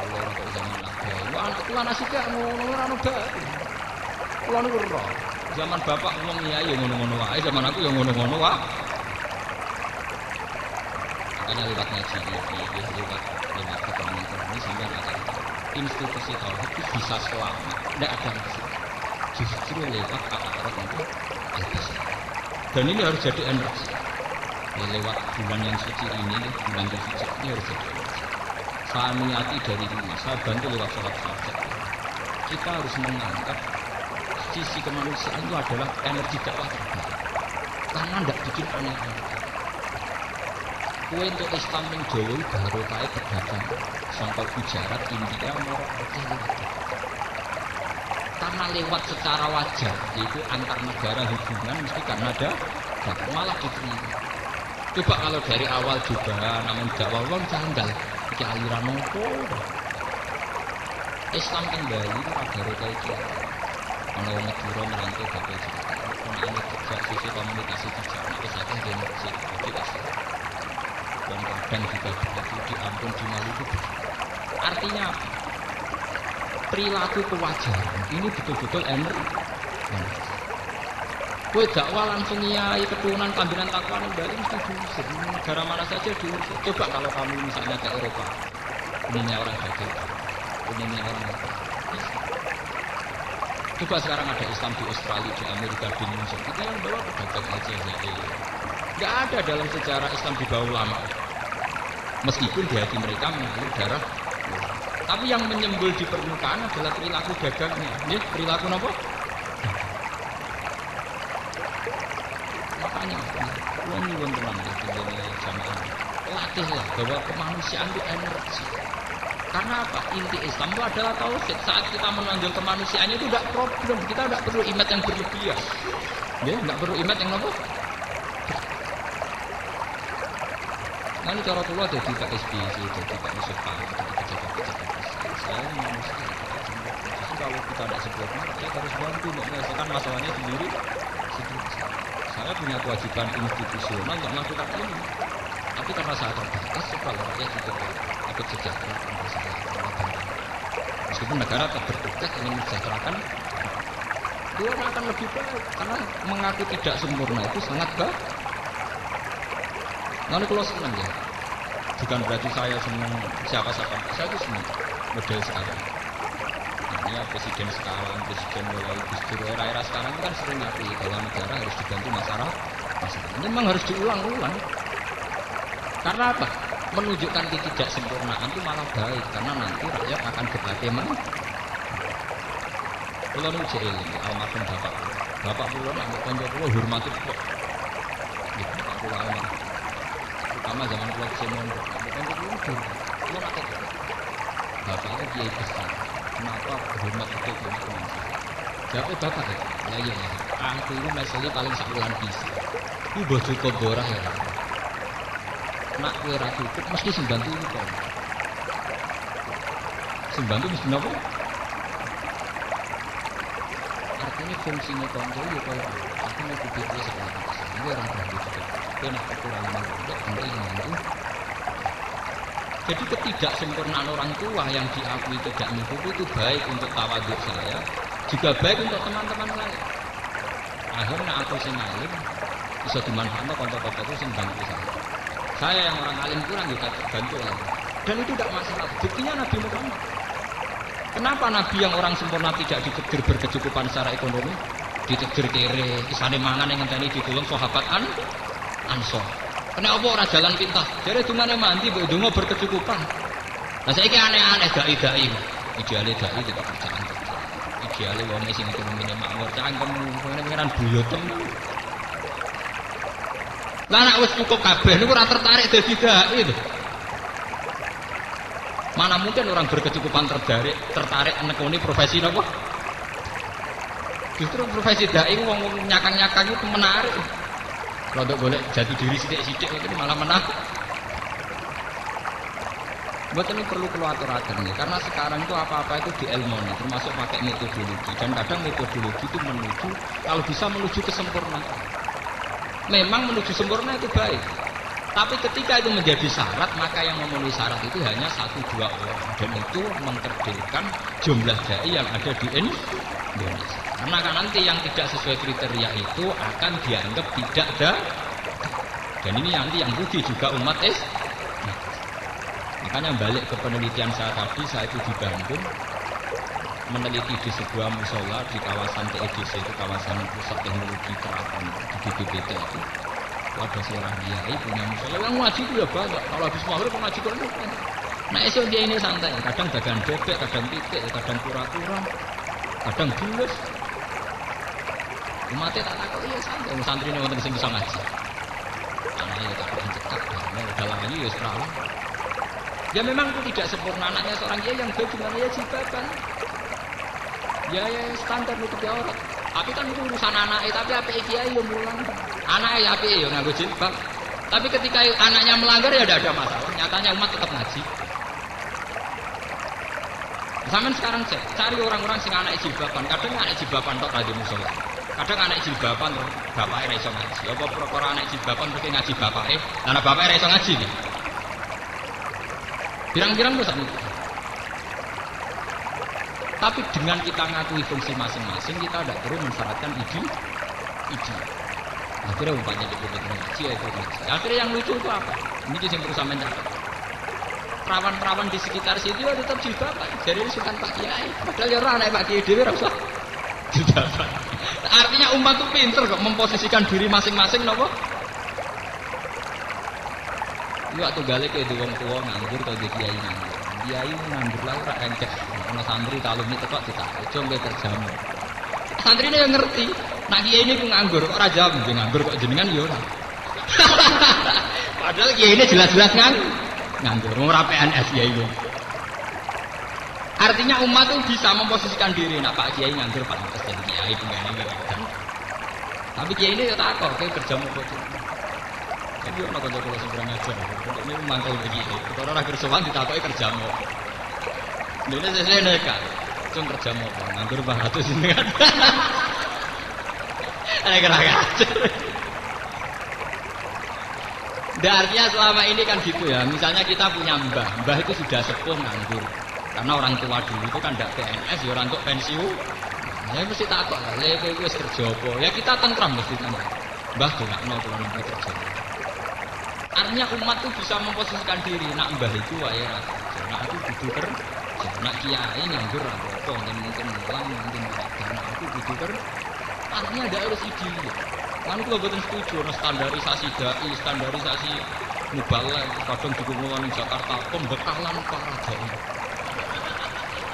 rokok zaman naga. Wah anak tua nasib ya ngono ora Kulo niku ora. Zaman bapak ngomong kiai ya ngono-ngono wae, zaman aku ya ngono-ngono wae. Makanya lewat ngaji lewat keterangan ini sampai akan institusi tauhid itu bisa selamat, tidak ada masalah. Justru lewat aparat itu bisa. Dan ini harus jadi energi. Ya, lewat bulan yang suci ini, bulan yang suci ini harus jadi energi. Saya niati dari rumah, saya bantu lewat sholat hajat. Kita harus mengangkat sisi kemanusiaan itu adalah energi dakwah terbaik. Karena tidak bikin aneh-aneh. Kue untuk Islam yang Jawa baru kaya pedagang sampai Gujarat, India, Morocco karena lewat secara wajar yaitu antar negara hubungan mesti karena ada malah diterima. Coba kalau dari awal juga namun dakwah wong janggal iki aliran nopo Islam kembali itu baru kaya iki ana wong Madura merantau bapak cerita ana ini kerja sisi komunikasi dijak wis akeh demokrasi dan kadang juga begitu di Ambon di Maluku. Artinya perilaku kewajaran ini betul-betul energi. Kowe dakwah langsung nyai keturunan pimpinan takwa ning Bali mesti diusir. Negara mana saja diusir. Coba kalau kamu misalnya ke Eropa, ininya orang Batak, ininya orang apa. Coba sekarang ada Islam di Australia, di Amerika, di Indonesia. Kita yang bawa pedagang aja ya. Nggak ada dalam sejarah Islam di bawah ulama. Meskipun di hati mereka mengalir darah. Tapi yang menyembul di permukaan adalah perilaku dagangnya. Ya, perilaku apa? Makanya, kalau nyuwun teman di jamaah, latihlah bahwa kemanusiaan itu energi. Karena apa? Inti Islam itu adalah tauhid. Saat kita menonjol kemanusiaannya itu tidak problem. Kita tidak perlu image yang berlebihan. Ya, tidak perlu image yang apa? Nanti cara tua jadi Pak SBY, jadi Pak Yusuf Kala, jadi pejabat-pejabat saya manusia. Justru kalau kita tidak sempurna, saya harus bantu untuk menyelesaikan masalahnya sendiri. Saya punya kewajiban institusional untuk melakukan ini. Tapi karena saya terbatas, kalau rakyat itu ikut sejahtera, saya meskipun negara tetap bertugas ingin mensejahterakan, itu akan lebih baik. Karena mengaku tidak sempurna itu sangat baik. Lalu kalau senang ya, bukan berarti saya senang siapa-siapa, saya itu senang model sekarang. Artinya presiden sekarang, presiden mulai Gus Dur, era-era sekarang itu kan sering ngaku bahwa negara harus dibantu masyarakat. Ini memang harus diulang-ulang. Karena apa? Menunjukkan ketidaksempurnaan itu malah baik, karena nanti rakyat akan berbagai Kalau nu jeli, almarhum bapak pulau nak konco pulau hormati kok. Bapak pulau almarhum. Pertama zaman pulau Semon, konco pulau nak kok. Bapak itu kiai besar. Kenapa hormat itu teman-teman? Jawabnya bapak ya. Ya. Aku itu meselnya paling sakulan bisa. Itu udah cukup borah ya. Nak kue ra cukup mesti sembantu itu kok. Sembantu mesti apa? Artinya fungsinya konco ya kalau aku mau cukup dia sekolah. Ini orang berarti cukup. Dia nak kekurangan juga anda ingin itu. Jadi ketidaksempurnaan orang tua yang diakui tidak mencukupi itu baik untuk tawaduk saya, juga baik untuk teman-teman lain. Akhirnya aku sing alim bisa dimanfaatkan konco-konco itu sing bantu saya. Saya yang orang alim kurang juga bantu lagi. Dan itu tidak masalah. Buktinya Nabi Muhammad. Kenapa Nabi yang orang sempurna tidak ditegur berkecukupan secara ekonomi? Ditegur kere, isane mangan yang ngenteni ditulung sahabat Ansor. Kena apa ora jalan pintas? Jare dungane mandi mbok donga berkecukupan. Lah saiki aneh-aneh dai-dai. Ideale dai itu pekerjaan. Ideale wong sing ekonomine makmur cangkem ngene pengenan buyotem. Lah nek wis cukup kabeh niku ora tertarik dadi dai lho. Mana mungkin orang berkecukupan tertarik nekoni profesi napa? Justru profesi dai wong nyakang-nyakang itu menarik. Rodok golek jati diri sithik-sithik itu malah menang. Buat ini perlu keluar-aturakan ya, karena sekarang itu apa-apa itu diilmoni, termasuk pakai metodologi. Dan kadang metodologi itu menuju, kalau bisa menuju kesempurnaan. Memang menuju sempurna itu baik. Tapi ketika itu menjadi syarat, maka yang memenuhi syarat itu hanya 1-2 orang. Dan itu mengkerdilkan jumlah dai yang ada di Indonesia. Karena kan nanti yang tidak sesuai kriteria itu akan dianggap tidak ada. Dan ini nanti yang rugi juga umat Makanya balik ke penelitian saya tadi, saya itu di Bandung meneliti di sebuah musola di kawasan TEDC, itu kawasan pusat teknologi terapan di BPPT itu. Ada seorang kiai punya musola yang ngaji itu ya banyak. Kalau habis maghrib ngaji kok kan. Nah esok dia ini santai, kadang dagang bebek, kadang titik, kadang kura-kura, kadang bulus. Umatnya tak takut iya santai, santri ini wonten sing bisa ngaji. Anaknya tak pernah cekak, udah lagi ya sekarang. Ya memang itu tidak sempurna anaknya seorang kiai yang bagaimana ya jilbaban. Ya standar nutup aurat. Tapi kan itu urusan anaknya, tapi apa kiai yang mulang. Anaknya ya apa ya nganggo jilbab. Tapi ketika anaknya melanggar ya tidak ada masalah. Nyatanya umat tetap ngaji. Zaman sekarang cari orang-orang sing anak jilbaban. Kadang anak jilbaban tok ra musola. Kadang anak jilbaban bapake ra iso ngaji. Apa perkara anak jilbaban mesti ngaji bapake. Lah nek bapake ra iso ngaji. Pirang-pirang tuh sakniki. Tapi dengan kita ngakui fungsi masing-masing, kita tidak perlu mensyaratkan ide. Akhirnya umpamanya itu ngaji, ya itu ngaji. Akhirnya yang lucu itu apa? Ini yang perlu sampean catat. Perawan-perawan di sekitar situ ya tetap jilbaban. Jadi ini bukan Pak Kiai. Padahal ya orang naik Pak Kiai dewi rasa jilbaban. Artinya umat itu pinter kok memposisikan diri masing-masing, nopo. Ini waktu balik ke wong tua nganggur atau di kiai nganggur. Kiai nganggur lah ora encek. Ana santri talumi tekok ditakok, "Jom kerjamu." Santri ini yang ngerti. Nah kiai ini ku nganggur, kok ora jawab nganggur kok jenengan ya ora. Padahal kiai ini jelas-jelas nganggur, ora PNS kiai ini. Artinya umat itu bisa memposisikan diri. Nah Pak Kiai nganggur pantes jadi kiai pengen kan. Tapi kiai ini ya takok, "Kowe kerja mau kok?" Jadi orang kerja kalau seberang aja, ini mantul begini. Kalau orang kerjaan ditakoki kerja mau. Ini saya nekat, cuma kerja mau, nganggur 400 ini kan. Ada kerja. Dan artinya selama ini kan gitu ya. Misalnya kita punya mbah itu sudah sepuh nganggur. Karena orang tua dulu itu kan tidak PNS, ya orang untuk pensiun. Ya mesti takut lah, lek wis kerja apa? Ya kita tentram mesti tanya. Mbah dongakno kula nembe kerja. Artinya umat itu bisa memposisikan diri, nak mbah itu wae ra kerja, nak aku kudu kerja, nak kiai nganggur ra apa, mungkin mulang, mungkin nak aku kudu kerja. Artinya ada harus ide. Kan kula boten setuju ana standarisasi dai, standarisasi mubalek, kadang dikumpulkan di Jakarta pembekalan para dai.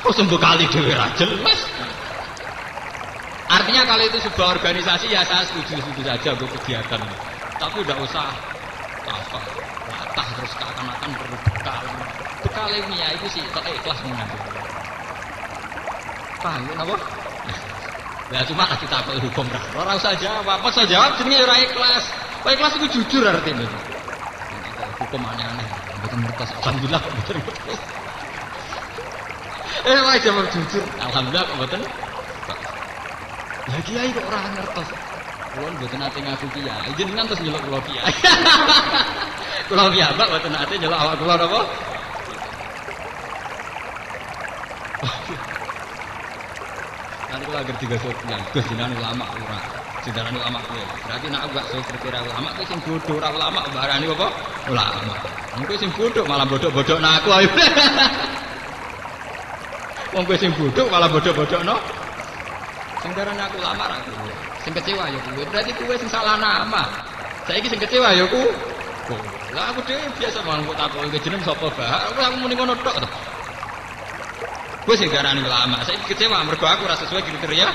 Kok sembekali dhewe ra jelas. Artinya kalau itu sebuah organisasi ya saya setuju saja untuk kegiatan. Tapi tidak usah latah terus seakan-akan perlu bekal. Bekal ini ya itu sih ikhlas mengatur. Paham ya apa? Ya cuma kita tahu hukum ora. Ora usah jawab, apa usah jawab jenenge ora ikhlas. Kok ikhlas itu jujur artinya. Hukum aneh-aneh, betul mertas. Alhamdulillah betul. Wah jawab jujur. Alhamdulillah betul. Ya kiai kok ora ngertos. Kulo mboten nate ngaku kiai, jenengan terus nyeluk kula kiai. Kula piyambak mboten nate nyeluk awak kula napa? Nanti kula agar tiga yang Gus jenengan ulama ora. Jenengan ulama kowe. Berarti nek aku gak sekretari ulama kowe sing bodho ora ulama barani apa? Ulama. Engko sing bodho malah bodho-bodhokno aku ayo. Wong kowe sing bodho malah bodho-bodhokno. Sing darane aku lama ra kowe. Sing kecewa ya kowe. Berarti kowe sing salah nama. Saiki sing kecewa ya kowe. Lah aku dhewe biasa mangko takoki jeneng sapa bah. Aku muni ngono tok to. Kowe sing darane lama. Saiki kecewa mergo aku ora sesuai kriteria.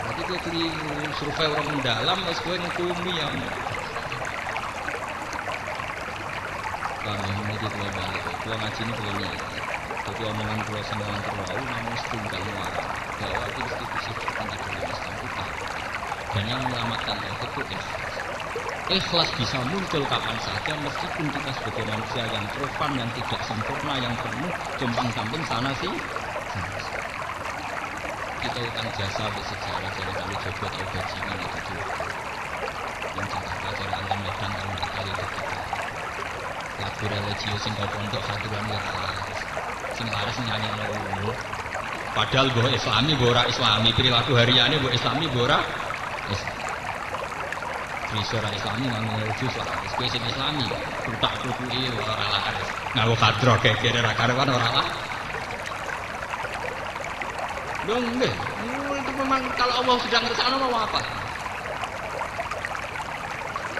Berarti kowe keliru survei orang mendalam wis kowe ngukumi ya. Kami ini kita balik. Kula ngaji ini kula niat. Jadi omongan kula sing lantar wau namun setunggal muara bahwa institusi penting dalam Islam kita dan yang menyelamatkan itu ikhlas bisa muncul kapan saja meskipun kita sebagai manusia yang profan, yang tidak sempurna, yang penuh jompang-camping sana sih. Kita utang jasa di sejarah dari kali Jogja atau Bajingan itu yang Jakarta dari Antam Medan tahun kali itu lagu religius sing kau pondok hadiran sing laris nyanyi dulu. Padahal bahwa Islami, bahwa Islami perilaku hariannya bahwa Islami, bahwa Isra Islami nganggo religius lah. Wis sing Islami, utak kutuki ora lah kares. Nganggo kadro gegere ra karewan ora lah. Dong nggih. Itu memang kalau Allah sedang ngersakno mau apa?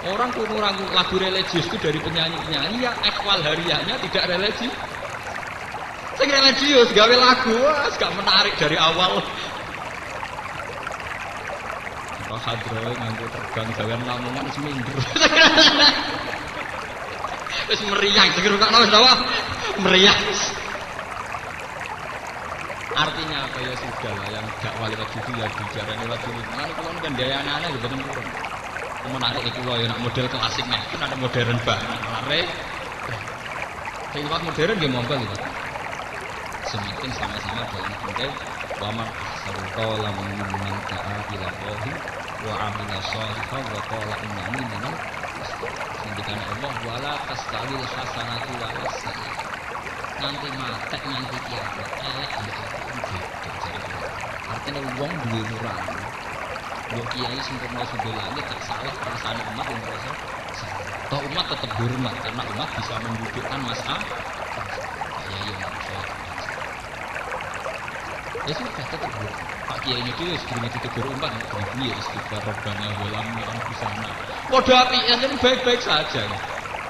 Orang kuno lagu religius itu dari penyanyi-penyanyi yang ekwal hariannya tidak religi. Sing religius gawe lagu gak menarik dari awal. Kok hadroe nganggo terbang gawean lamongan wis minder. Wis meriang digerukno wis apa? Meriang. Artinya apa ya sudah lah yang gak wali wajib itu ya bicara lewat dulu. Kan kalau kan gaya anak-anak juga betul turun. Menarik itu loh ya nak model klasiknya kan ada modern banget. Menarik. Sing lewat modern dia monggo gitu. Semakin sama-sama dalam konteks waman ahsanul qawla mimman da'a ila Allahi wa 'amila shalihan wa qala innani minal muslimin. Sendikane Allah wala tastawil hasanatu wala sayyi'ah. nganti matek nganti kiamat elek ambek aku beda jare. Artine wong duwe nurani. Yo kiai sing kena sumber langit tak salah perasaan umat yang merasa salah. Toh umat tetap hormat karena umat bisa mendudukkan masalah. Ya iya manusia. Ya sudah tetap hormat. Pak kiai ini dia sebelum ditegur umat dia istighfar robbana walamna anfusana. Padha apike baik-baik saja.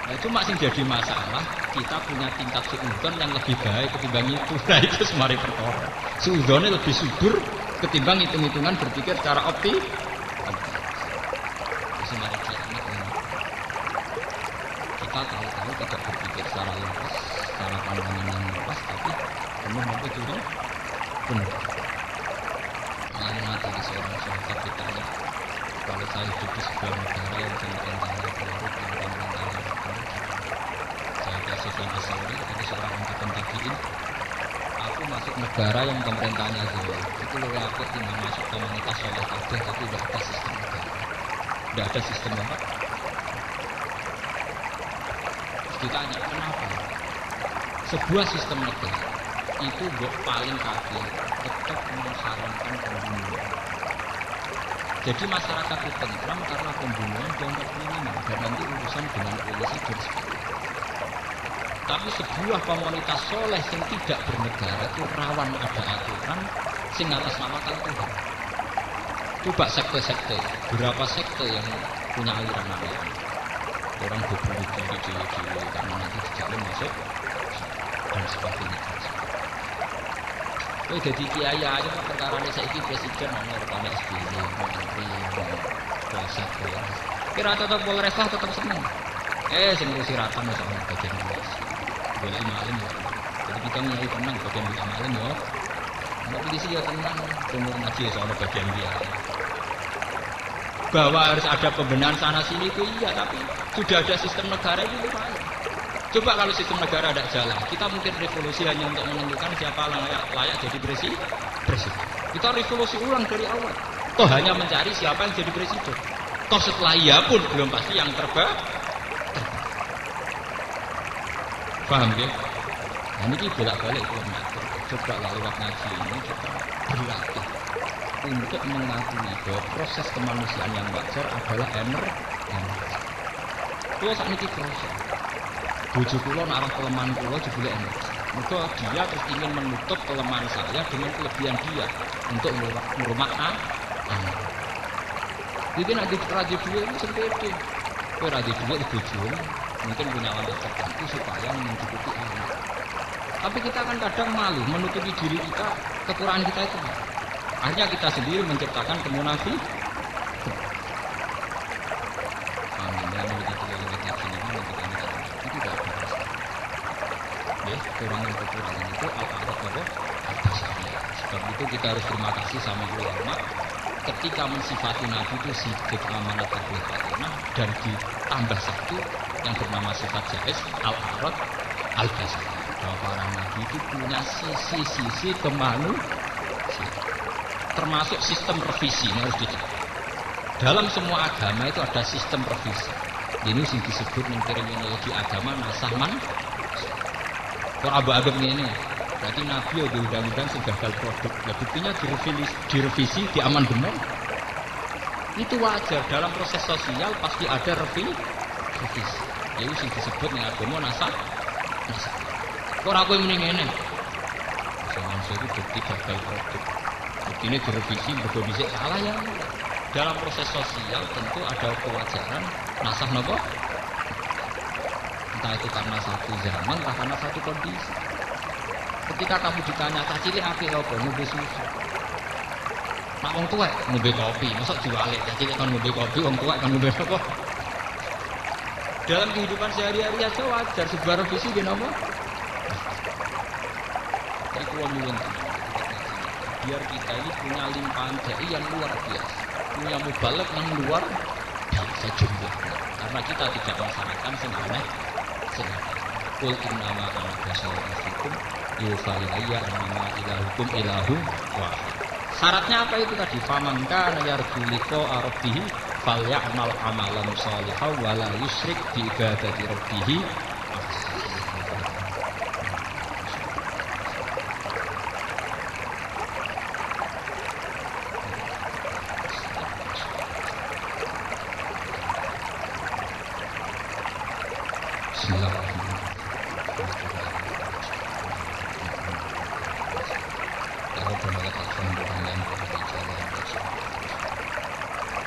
Nah, cuma sing jadi masalah kita punya tingkat suudzon yang lebih baik ketimbang itu. Nah itu semari perkara. Suudzonnya lebih subur ketimbang hitung-hitungan berpikir secara optimis. Semari kiamat ini. Kita tahu-tahu tidak berpikir secara luas, secara pandangan yang luas, tapi penuh mampu curi penuh. Lalu nanti di seorang sahabat ditanya, kalau saya hidup di sebuah negara yang pemerintahnya korup, yang pemerintahnya Sufyan As-Sauri itu seorang angkatan tabi'in. Aku masuk negara yang pemerintahnya zalim. Itu lebih aku tinggal masuk komunitas soleh kabeh tapi tidak ada sistem negara. Tidak ada sistem apa? Ditanya kenapa? Sebuah sistem negara itu paling kafir tetap mengharamkan pembunuhan. Jadi masyarakat itu tentram karena pembunuhan dianggap kriminal dan nanti urusan dengan polisi dan sebagainya. Tapi sebuah komunitas soleh yang tidak bernegara itu rawan ada aturan sing atasnamakan Tuhan. Coba sekte-sekte, berapa sekte yang punya aliran-aliran orang berburu diri karena nanti dijamin masuk dan sebagainya. Jadi kiai aja perkara ini saiki presiden ana rekane SBY, menteri, kuasa ya. Kira tetap boleh resah tetap seneng. Sing ngurusi ratan wis ana bagian luas. Boleh malam ya. Jadi kita nyari tenang bagian malam ya. Enggak polisi ya tenang, umur ngaji soal bagian dia. Bahwa harus ada pembenahan sana sini itu iya, tapi sudah ada sistem negara itu lumayan. Coba kalau sistem negara tidak jalan, kita mungkin revolusi hanya untuk menentukan siapa layak jadi presiden. Kita revolusi ulang dari awal. Toh hanya mencari siapa yang jadi presiden. Toh setelah iya pun belum pasti yang terbaik. Paham ya? Nah ini bolak-balik ulama. Coba lah lewat ngaji ini kita berlatih untuk mengakui bahwa proses kemanusiaan yang wajar adalah emergency. Kalau saat ini proses bojo kula arah kelemahan kula jebule emergency. Mergo dia terus ingin menutup kelemahan saya dengan kelebihan dia untuk merumah anak. Jadi nanti raja dua ini sempit. Kowe raja dua bojo mungkin punya alat tertentu supaya mencukupi anak. Tapi kita kan kadang malu menutupi diri kita, kekurangan kita itu. Akhirnya kita sendiri menciptakan kemunafikan. Amin. Ya, itu tidak ada. Ya, kekurangan itu al-arad apa? Sebab itu kita harus terima kasih sama ulama ketika mensifati Nabi itu sidik amanat tabligh fatinah dan ditambah satu yang bernama sifat jais al-arad al-basar. Bahwa para nabi itu punya sisi-sisi kemanusiaan. Termasuk sistem revisi ini harus dicatat. Dalam semua agama itu ada sistem revisi. Ini yang disebut terminologi agama nasahman. Kok abad-abad ini? Berarti Nabi ada undang-undang sing gagal produk. Nah, buktinya direvisi, di amandemen. Itu wajar dalam proses sosial pasti ada revisi. Itu yang disebut dengan agama nasah. Kok aku yang mending ini? Manusia itu bukti gagal produk. Bukti ini direvisi, berbeda salah ya. Dalam proses sosial tentu ada kewajaran nasah nopo. Entah itu karena satu zaman, entah karena satu kondisi. Ketika kamu ditanya, cacile api apa? Ngombe susu. Nak wong tuwek ngombe kopi, mosok diwalik. Cacile kan ngombe kopi, wong tuwek kan ngombe apa? Dalam kehidupan sehari-hari aja wajar sebuah revisi di nomor. Itu nyuwun biar kita ini punya limpahan dai yang luar biasa, punya mubalek yang luar biasa jumlahnya. Karena kita tidak melaksanakan sing aneh, sing kul innama ana basyarun fikum yufa ilayya annama ilahukum ilahun wahid. Syaratnya apa itu tadi? Faman kana yarju liqa'a rabbih falyamal amalan shalihan wa la yusyrik bi ibadati rabbih.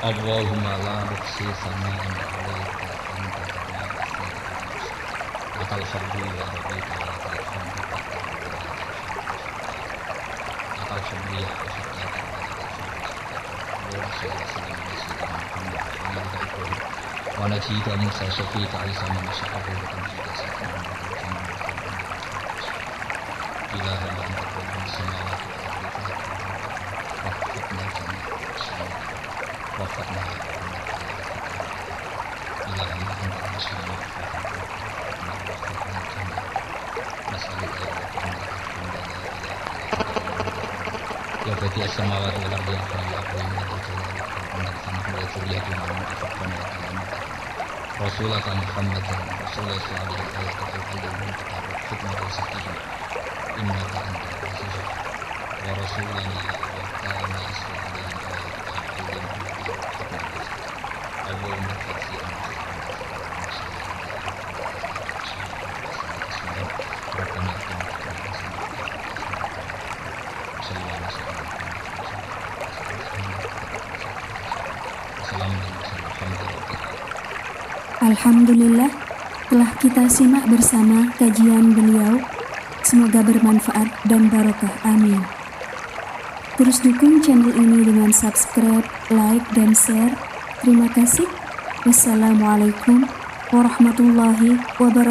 Allahumma la nuqsi sana'an 'alaika anta kama lakal hamdu ya rabbi lakal hamdu lakal hamdu ya wa najida Musa Syafiqa Isa Masya'ahu wa tanjida Sayyidina ila rabbana rabbana samawati waqfna waqfna ila rabbana samawati ya bagi as-samawati wal ardi ya hayyu ya qayyum ya dzal jalali wal ikram wa dzurriyyatina min tafakkana ya kalam Rasulullah Muhammad Rasulullah sallallahu alaihi wasallam hikmah wa sakina innaka antal aziz wa rasulana wa kana islamina Allahumma fasi Alhamdulillah, telah kita simak bersama kajian beliau. Semoga bermanfaat dan barokah. Amin. Terus dukung channel ini dengan subscribe, like, dan share. Terima kasih. Wassalamualaikum warahmatullahi wabarakatuh.